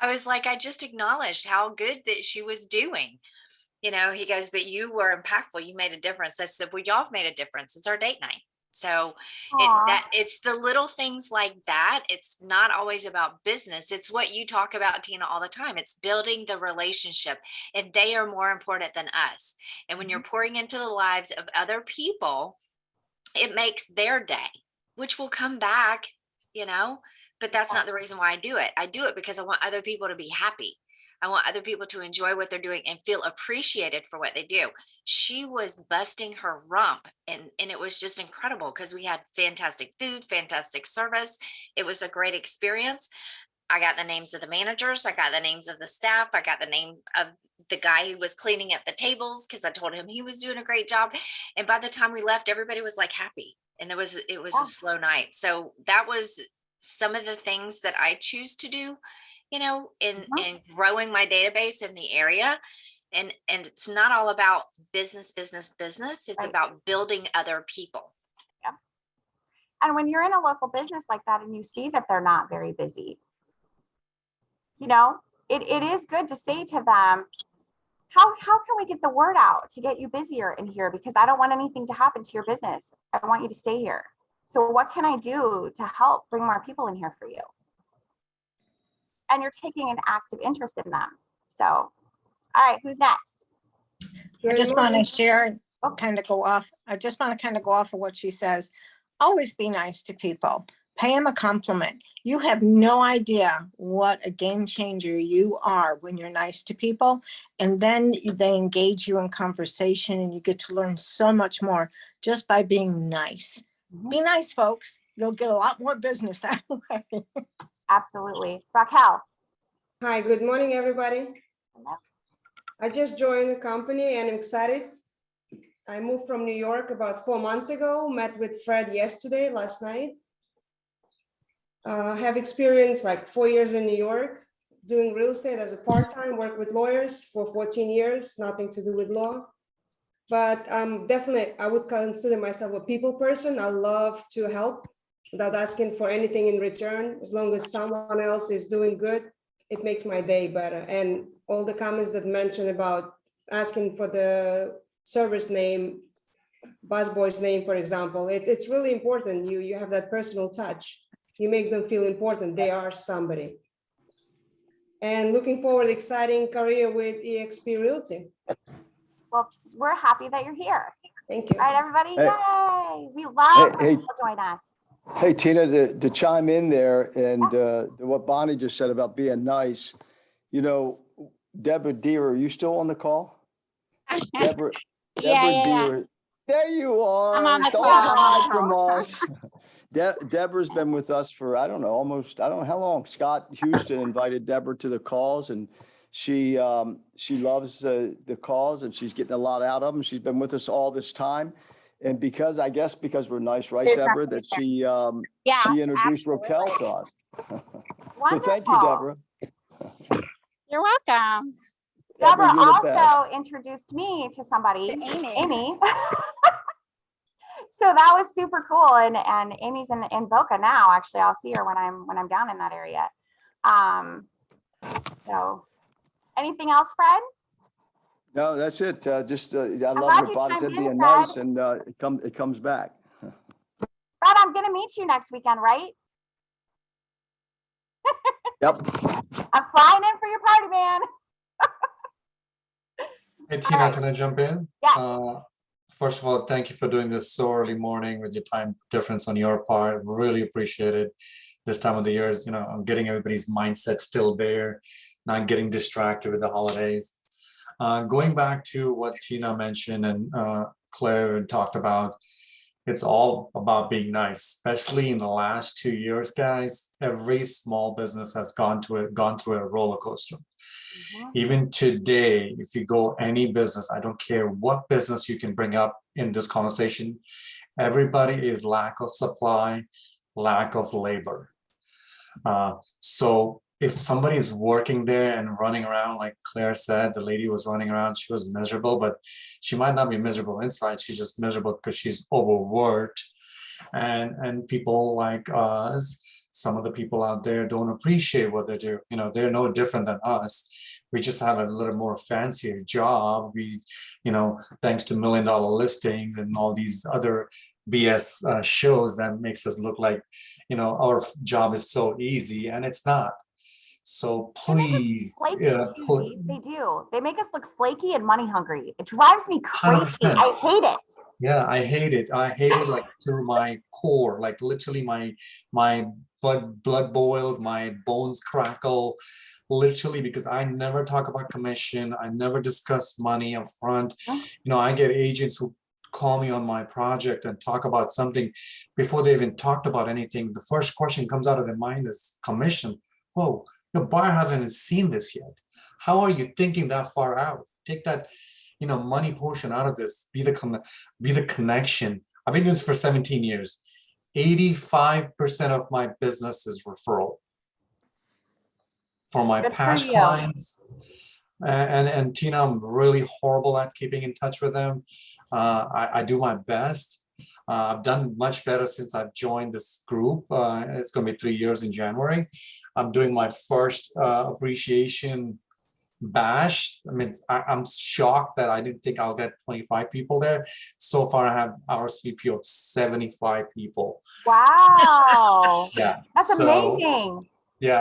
I was like, I just acknowledged how good that she was doing. You know, he goes, but you were impactful. You made a difference. I said, well, y'all have made a difference. It's our date night. So it's the little things like that. It's not always about business. It's what you talk about, Tina, all the time. It's building the relationship, and they are more important than us. And when you're pouring into the lives of other people, it makes their day, which will come back, you know, but that's not the reason why I do it. I do it because I want other people to be happy. I want other people to enjoy what they're doing and feel appreciated for what they do. She was busting her rump, and it was just incredible because we had fantastic food, fantastic service. It was a great experience. I got the names of the managers. I got the names of the staff. I got the name of the guy who was cleaning up the tables because I told him he was doing a great job. And by the time we left, everybody was like happy. And it was a slow night. So that was some of the things that I choose to do, you know, in growing my database in the area. And it's not all about business. It's about building other people. Yeah. And when you're in a local business like that and you see that they're not very busy, you know, it is good to say to them, how can we get the word out to get you busier in here? Because I don't want anything to happen to your business. I want you to stay here. So what can I do to help bring more people in here for you? And you're taking an active interest in them. So, all right, who's next? I just want to share, kind of go off. I just want to kind of go off of what she says. Always be nice to people. Pay them a compliment. You have no idea what a game changer you are when you're nice to people. And then they engage you in conversation and you get to learn so much more just by being nice. Be nice, folks. You'll get a lot more business that way. Absolutely. Raquel. Hi, good morning, everybody. I just joined the company and I'm excited. I moved from New York about 4 months ago, met with Fred last night. Have experience like 4 years in New York, doing real estate as a part-time, work with lawyers for 14 years, nothing to do with law. But definitely, I would consider myself a people person. I love to help without asking for anything in return. As long as someone else is doing good, it makes my day better. And all the comments that mention about asking for the service name, busboy's name, for example, it's really important. You have that personal touch. You make them feel important. They are somebody. And looking forward, exciting career with eXp Realty. Well, we're happy that you're here. Thank you. All right, everybody. Hey. Yay. We love when people join us. Hey, Tina, to chime in there and what Bonnie just said about being nice, you know, Deborah Deere, are you still on the call? Deborah Deere. There you are. I'm on the Don't call. hide from us. Deborah's been with us for, I don't know how long. Scott Houston invited Deborah to the calls, and she loves the calls, and she's getting a lot out of them. She's been with us all this time. And because we're nice, right, Deborah, that she introduced Raquel to us. So thank you, Deborah. You're welcome. Deborah you're the best. also introduced me to somebody, Amy. So that was super cool. And Amy's in Boca now. Actually, I'll see her when I'm down in that area. So anything else, Fred? No, that's it. I love glad what you Bonnie chimed said, in, being Fred. nice, and it comes back. Fred, I'm gonna meet you next weekend, right? Yep. I'm flying in for your party, man. Hey, Tina, can I jump in? Yes. First of all, thank you for doing this so early morning with your time difference on your part. Really appreciate it. This time of the year is, I'm getting everybody's mindset still there, not getting distracted with the holidays. Going back to what Tina mentioned and Claire talked about, it's all about being nice, especially in the last 2 years, guys. Every small business has gone through a roller coaster. Even today, if you go any business, I don't care what business you can bring up in this conversation, everybody is lack of supply, lack of labor. So if somebody is working there and running around, like Claire said, the lady was running around, she was miserable, but she might not be miserable inside. She's just miserable because she's overworked. And people like us, some of the people out there don't appreciate what they do. They're no different than us. We just have a little more fancier job. We, thanks to $1 million listings and all these other BS shows that makes us look like, our job is so easy, and it's not. So please, they do. They make us look flaky and money hungry. It drives me crazy. 100%. I hate it. Yeah, I hate it. I hate it like to my core. Like literally, my blood boils, my bones crackle. literally, because I never talk about commission. I never discuss money up front. I get agents who call me on my project and talk about something before they even talked about anything. The first question comes out of their mind is commission. Whoa, your buyer hasn't even seen this yet. How are you thinking that far out? Take that, money portion out of this. Be the connection. I've been doing this for 17 years. 85% of my business is referral for my Good for past you. clients. And Tina, I'm really horrible at keeping in touch with them. I do my best. I've done much better since I've joined this group. It's going to be 3 years in January. I'm doing my first appreciation bash. I mean, I'm shocked that I didn't think I'll get 25 people there. So far, I have RSVP of 75 people. Wow. Yeah, That's so, amazing. yeah,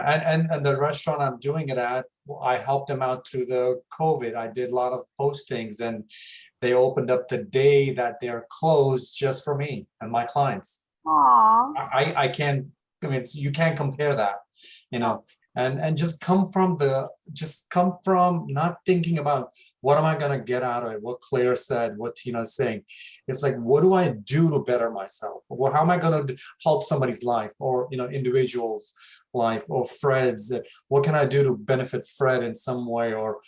and the restaurant I'm doing it at, I helped them out through the COVID. I did a lot of postings, and they opened up the day that they're closed just for me and my clients. Aww. I can't, I mean, you can't compare that, and just come from not thinking about what am I going to get out of it, what Claire said, what Tina's saying. It's like, what do I do to better myself? Or how am I going to help somebody's life, or, individuals' life, or Fred's? What can I do to benefit Fred in some way, or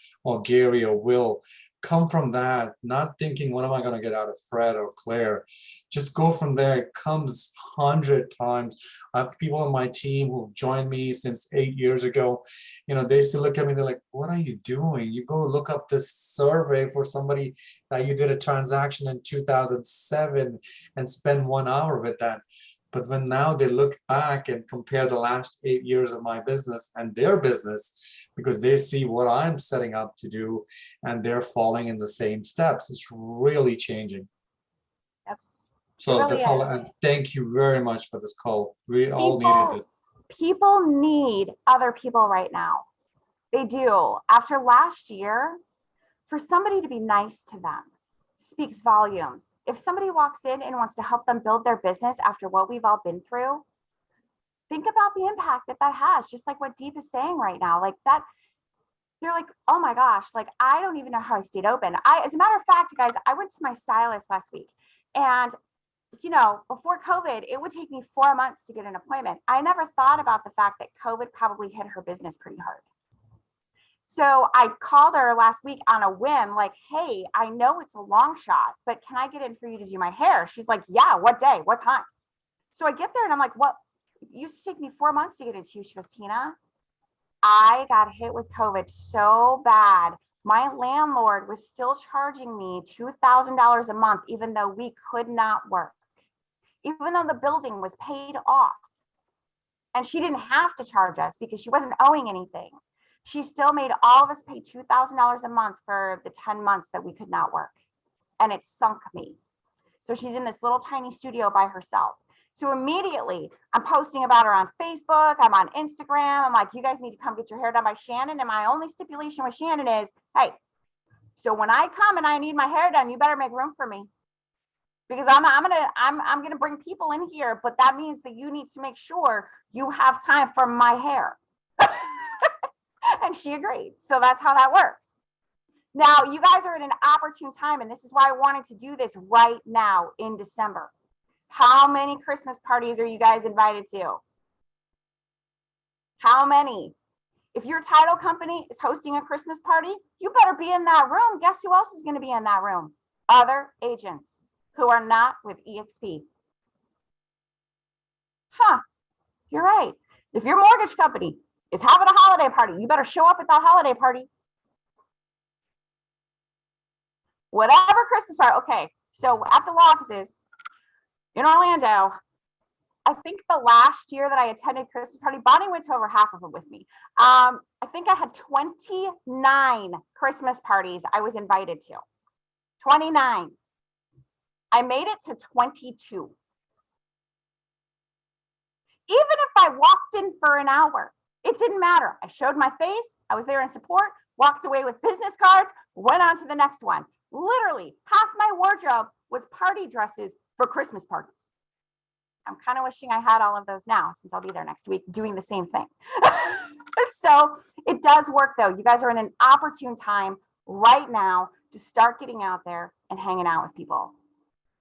Gary or Will? Come from that, not thinking, what am I going to get out of Fred or Claire? Just go from there. It comes 100 times. I have people on my team who've joined me since 8 years ago. They still look at me, they're like, what are you doing? You go look up this survey for somebody that you did a transaction in 2007 and spend 1 hour with that. But when now they look back and compare the last 8 years of my business and their business, because they see what I'm setting up to do and they're following in the same steps, it's really changing. Yep. So Really that's all. And thank you very much for this call. We all needed this. People need other people right now. They do. After last year, for somebody to be nice to them speaks volumes. If somebody walks in and wants to help them build their business after what we've all been through, think about the impact that has, just like what Deep is saying right now. Like that, they're like, oh my gosh, like, I don't even know how I stayed open. As a matter of fact, guys, I went to my stylist last week, and before COVID, it would take me 4 months to get an appointment. I never thought about the fact that COVID probably hit her business pretty hard. So I called her last week on a whim, like, hey, I know it's a long shot, but can I get in for you to do my hair? She's like, yeah, what day, what time? So I get there and I'm like, what? It used to take me 4 months to get into you. She goes, Tina, I got hit with COVID so bad. My landlord was still charging me $2,000 a month, even though we could not work, even though the building was paid off. And she didn't have to charge us because she wasn't owing anything. She still made all of us pay $2,000 a month for the 10 months that we could not work. And it sunk me. So she's in this little tiny studio by herself. So immediately I'm posting about her on Facebook. I'm on Instagram. I'm like, you guys need to come get your hair done by Shannon. And my only stipulation with Shannon is, hey, so when I come and I need my hair done, you better make room for me. Because I'm gonna bring people in here, but that means that you need to make sure you have time for my hair. And she agreed. So that's how that works. Now, you guys are at an opportune time, and this is why I wanted to do this right now in December. How many Christmas parties are you guys invited to? How many? If your title company is hosting a Christmas party, you better be in that room. Guess who else is going to be in that room? Other agents who are not with EXP. Huh, you're right. If your mortgage company is having a holiday party, you better show up at that holiday party. Whatever Christmas party. Okay, so at the law offices in Orlando, I think the last year that I attended Christmas party, Bonnie went to over half of them with me. I think I had 29 Christmas parties I was invited to. 29. I made it to 22. Even if I walked in for an hour, it didn't matter. I showed my face. I was there in support, walked away with business cards, went on to the next one. Literally, half my wardrobe was party dresses for Christmas parties. I'm kind of wishing I had all of those now, since I'll be there next week doing the same thing. So it does work though. You guys are in an opportune time right now to start getting out there and hanging out with people.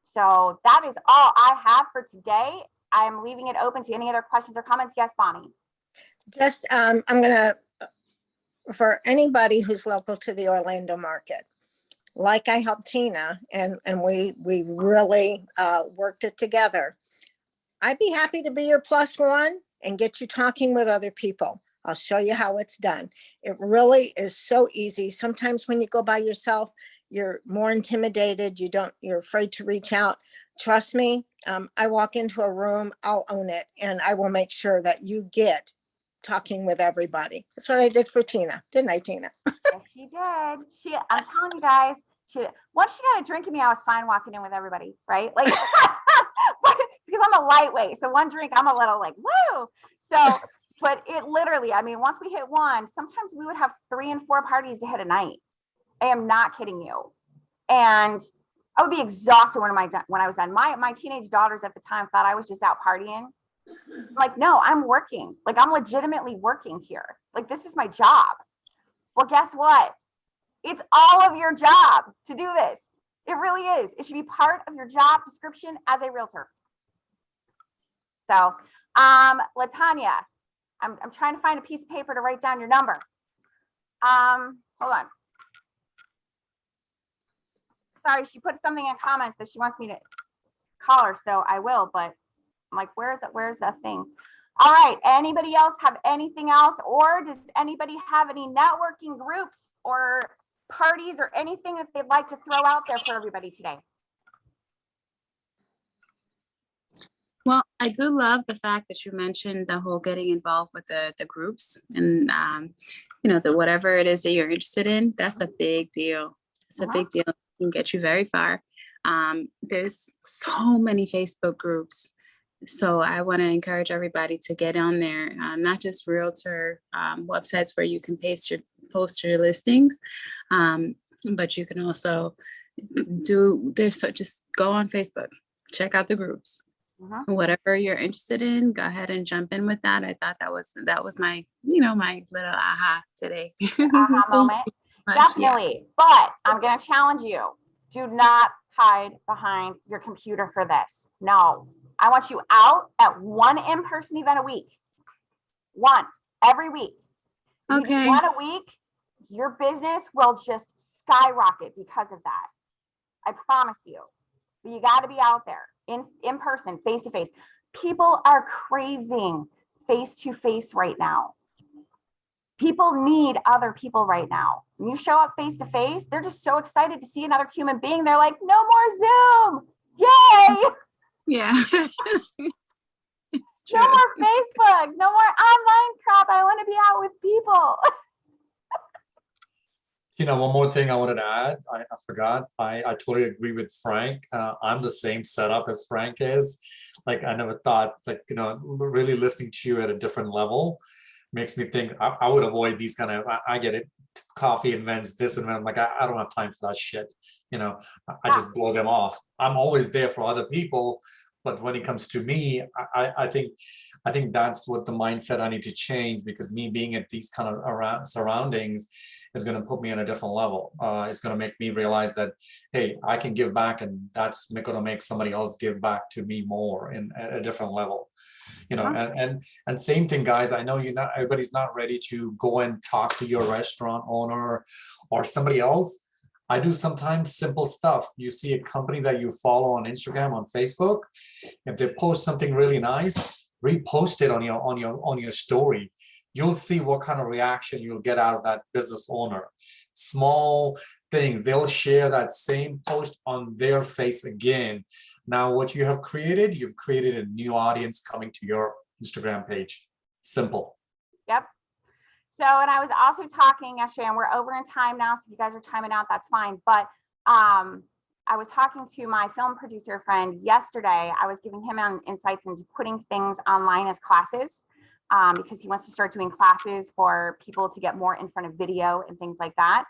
So that is all I have for today. I'm leaving it open to any other questions or comments. Yes, Bonnie. Just, I'm gonna, for anybody who's local to the Orlando market, like I helped Tina and we really worked it together. I'd be happy to be your +1 and get you talking with other people. I'll show you how it's done. It really is so easy. Sometimes when you go by yourself, you're more intimidated. You're afraid to reach out. Trust me, I walk into a room, I'll own it, and I will make sure that you get talking with everybody. That's what I did for Tina, didn't I, Tina? Yes, she did. I'm telling you guys, once she got a drink in me, I was fine walking in with everybody, right? Like, because I'm a lightweight. So one drink, I'm a little like, woo. So, but it literally, I mean, once we hit one, sometimes we would have 3 and 4 parties to hit a night. I am not kidding you. And I would be exhausted when I was done. My teenage daughters at the time thought I was just out partying. I'm like, no, I'm working. Like, I'm legitimately working here. Like, this is my job. Well, guess what? It's all of your job to do this. It really is. It should be part of your job description as a realtor. So, LaTanya, I'm trying to find a piece of paper to write down your number. Hold on. Sorry, she put something in comments that she wants me to call her, so I will, but I'm like, where's that thing? All right, anybody else have anything else, or does anybody have any networking groups or parties or anything that they'd like to throw out there for everybody today? Well, I do love the fact that you mentioned the whole getting involved with the groups and, you know, the whatever it is that you're interested in. That's a big deal. It's a big deal. It can get you very far. There's so many Facebook groups. So I want to encourage everybody to get on there, not just realtor websites where you can post your listings, but you can also just go on Facebook, check out the groups. Whatever you're interested in, go ahead and jump in with that. I thought that was my, my little aha today. Aha moment. Definitely. Yeah. But I'm going to challenge you. Do not hide behind your computer for this. No, I want you out at one in-person event a week. One every week. Okay. One a week, your business will just skyrocket because of that. I promise you. But you got to be out there in person, face to face. People are craving face to face right now. People need other people right now. When you show up face to face, they're just so excited to see another human being. They're like, no more Zoom. Yay. Yeah. No more Facebook. No more online crap. I want to be out with people. One more thing I wanted to add, I forgot. I totally agree with Frank. I'm the same setup as Frank is. Like, I never thought, really listening to you at a different level makes me think I would avoid these kind of, I get it, coffee events, this and that. I'm like, I don't have time for that shit. I just blow them off. I'm always there for other people. But when it comes to me, I think that's what the mindset I need to change, because me being at these kind of surroundings is going to put me on a different level. It's going to make me realize that, hey, I can give back, and that's going to make somebody else give back to me more in at a different level. And same thing, guys. I know everybody's not ready to go and talk to your restaurant owner or somebody else. I do sometimes simple stuff. You see a company that you follow on Instagram, on Facebook, if they post something really nice, repost it on your story. You'll see what kind of reaction you'll get out of that business owner. Small things, they'll share that same post on their face again. Now, what you have created, you've created a new audience coming to your Instagram page. Simple. Yep. So, and I was also talking yesterday, and we're over in time now, so if you guys are timing out, that's fine. But I was talking to my film producer friend yesterday. I was giving him insights into putting things online as classes, because he wants to start doing classes for people to get more in front of video and things like that.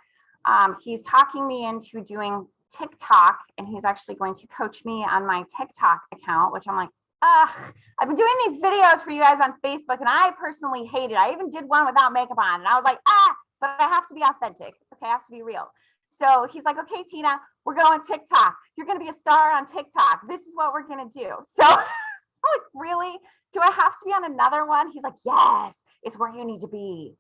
He's talking me into doing TikTok, and he's actually going to coach me on my TikTok account, which I'm like, I've been doing these videos for you guys on Facebook and I personally hate it. I even did one without makeup on and I was like, but I have to be authentic. Okay, I have to be real. So he's like, okay, Tina, we're going TikTok. You're going to be a star on TikTok. This is what we're going to do. So I'm like, really? Do I have to be on another one? He's like, yes, it's where you need to be.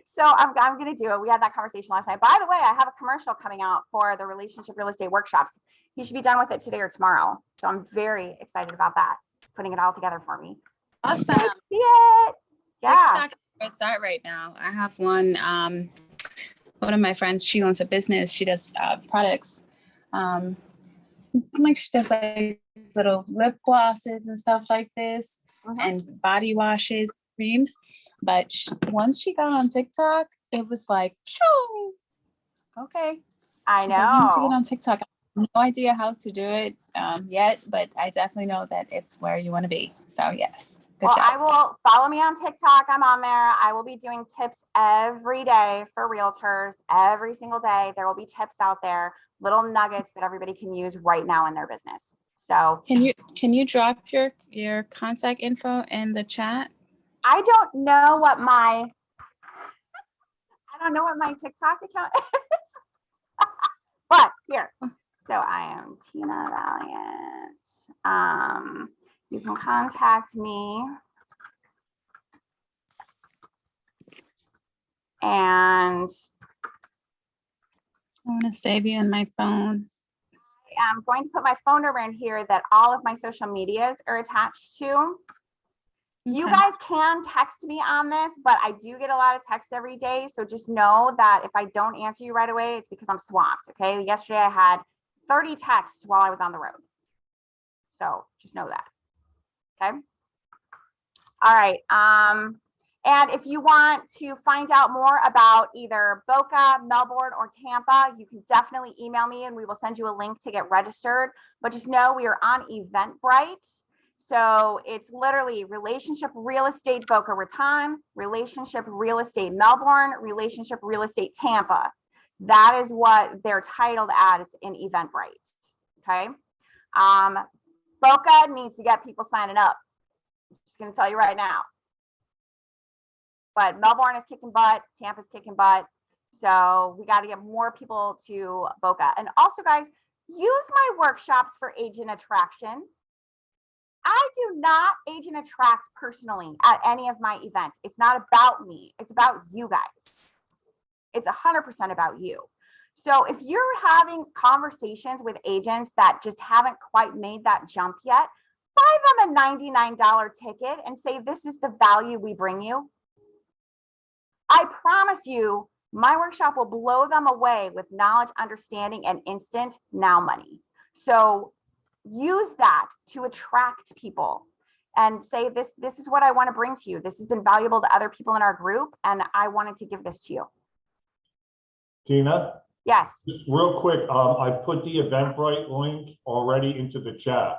So I'm going to do it. We had that conversation last night. By the way, I have a commercial coming out for the relationship real estate workshops. He should be done with it today or tomorrow. So I'm very excited about that. He's putting it all together for me. Awesome. See it. Yeah. TikTok, it's out right now. I have one of my friends, she owns a business. She does products. Like she does like little lip glosses and stuff like this, and body washes, creams. But once she got on TikTok, it was like, shoo, okay. I She's know. like, you need to get on TikTok. I have no idea how to do it yet, but I definitely know that it's where you want to be. So yes. Good job. I will follow me on TikTok. I'm on there. I will be doing tips every day for realtors. Every single day, there will be tips out there, little nuggets that everybody can use right now in their business. So can you drop your contact info in the chat? I don't know what my TikTok account is, but here. So I am Tina Valiant. You can contact me. And I want to save you in my phone. I'm going to put my phone number in here that all of my social medias are attached to. You guys can text me on this, but I do get a lot of texts every day. So just know that if I don't answer you right away, it's because I'm swamped. Okay. Yesterday I had 30 texts while I was on the road. So just know that. Okay. All right. And if you want to find out more about either Boca, Melbourne, or Tampa, you can definitely email me and we will send you a link to get registered. But just know we are on Eventbrite. So it's literally relationship real estate Boca Raton, relationship real estate Melbourne, relationship real estate Tampa. That is what they're titled as in Eventbrite. Okay. Boca needs to get people signing up. I'm just going to tell you right now. But Melbourne is kicking butt, Tampa's kicking butt. So we got to get more people to Boca. And also, guys, use my workshops for agent attraction. I do not agent attract personally at any of my events. It's not about me. It's about you guys. It's 100% about you. So if you're having conversations with agents that just haven't quite made that jump yet, buy them a $99 ticket and say, this is the value we bring you. I promise you, my workshop will blow them away with knowledge, understanding, and instant now money. So use that to attract people and say, this is what I want to bring to you. This has been valuable to other people in our group, and I wanted to give this to you. Tina? Yes. Just real quick, I put the Eventbrite link already into the chat.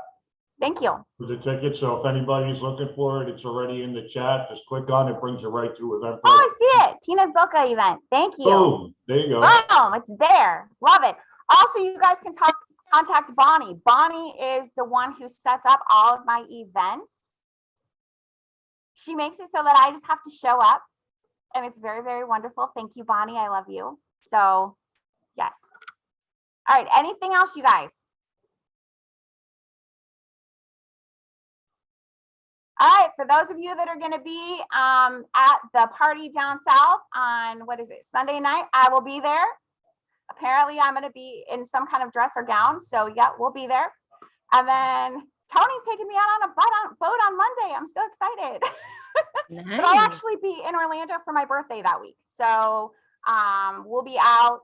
Thank you. For the ticket, so if anybody's looking for it, it's already in the chat. Just click on it, brings you right to Eventbrite. Oh, I see it. Tina's Boca event. Thank you. Boom. There you go. Boom. It's there. Love it. Also, you guys can contact Bonnie. Bonnie is the one who sets up all of my events. She makes it so that I just have to show up, and it's very, very wonderful. Thank you, Bonnie. I love you. So, yes. All right. Anything else, you guys? All right, for those of you that are going to be at the party down south on, what is it, Sunday night, I will be there. Apparently, I'm going to be in some kind of dress or gown. So, yeah, we'll be there. And then Tony's taking me out on a boat on Monday. I'm so excited. Nice. But I'll actually be in Orlando for my birthday that week. So, we'll be out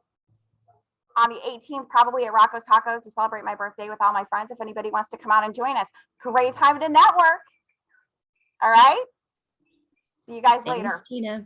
on the 18th, probably at Rocco's Tacos to celebrate my birthday with all my friends. If anybody wants to come out and join us, great time to network. All right. See you guys later. Thanks, Tina.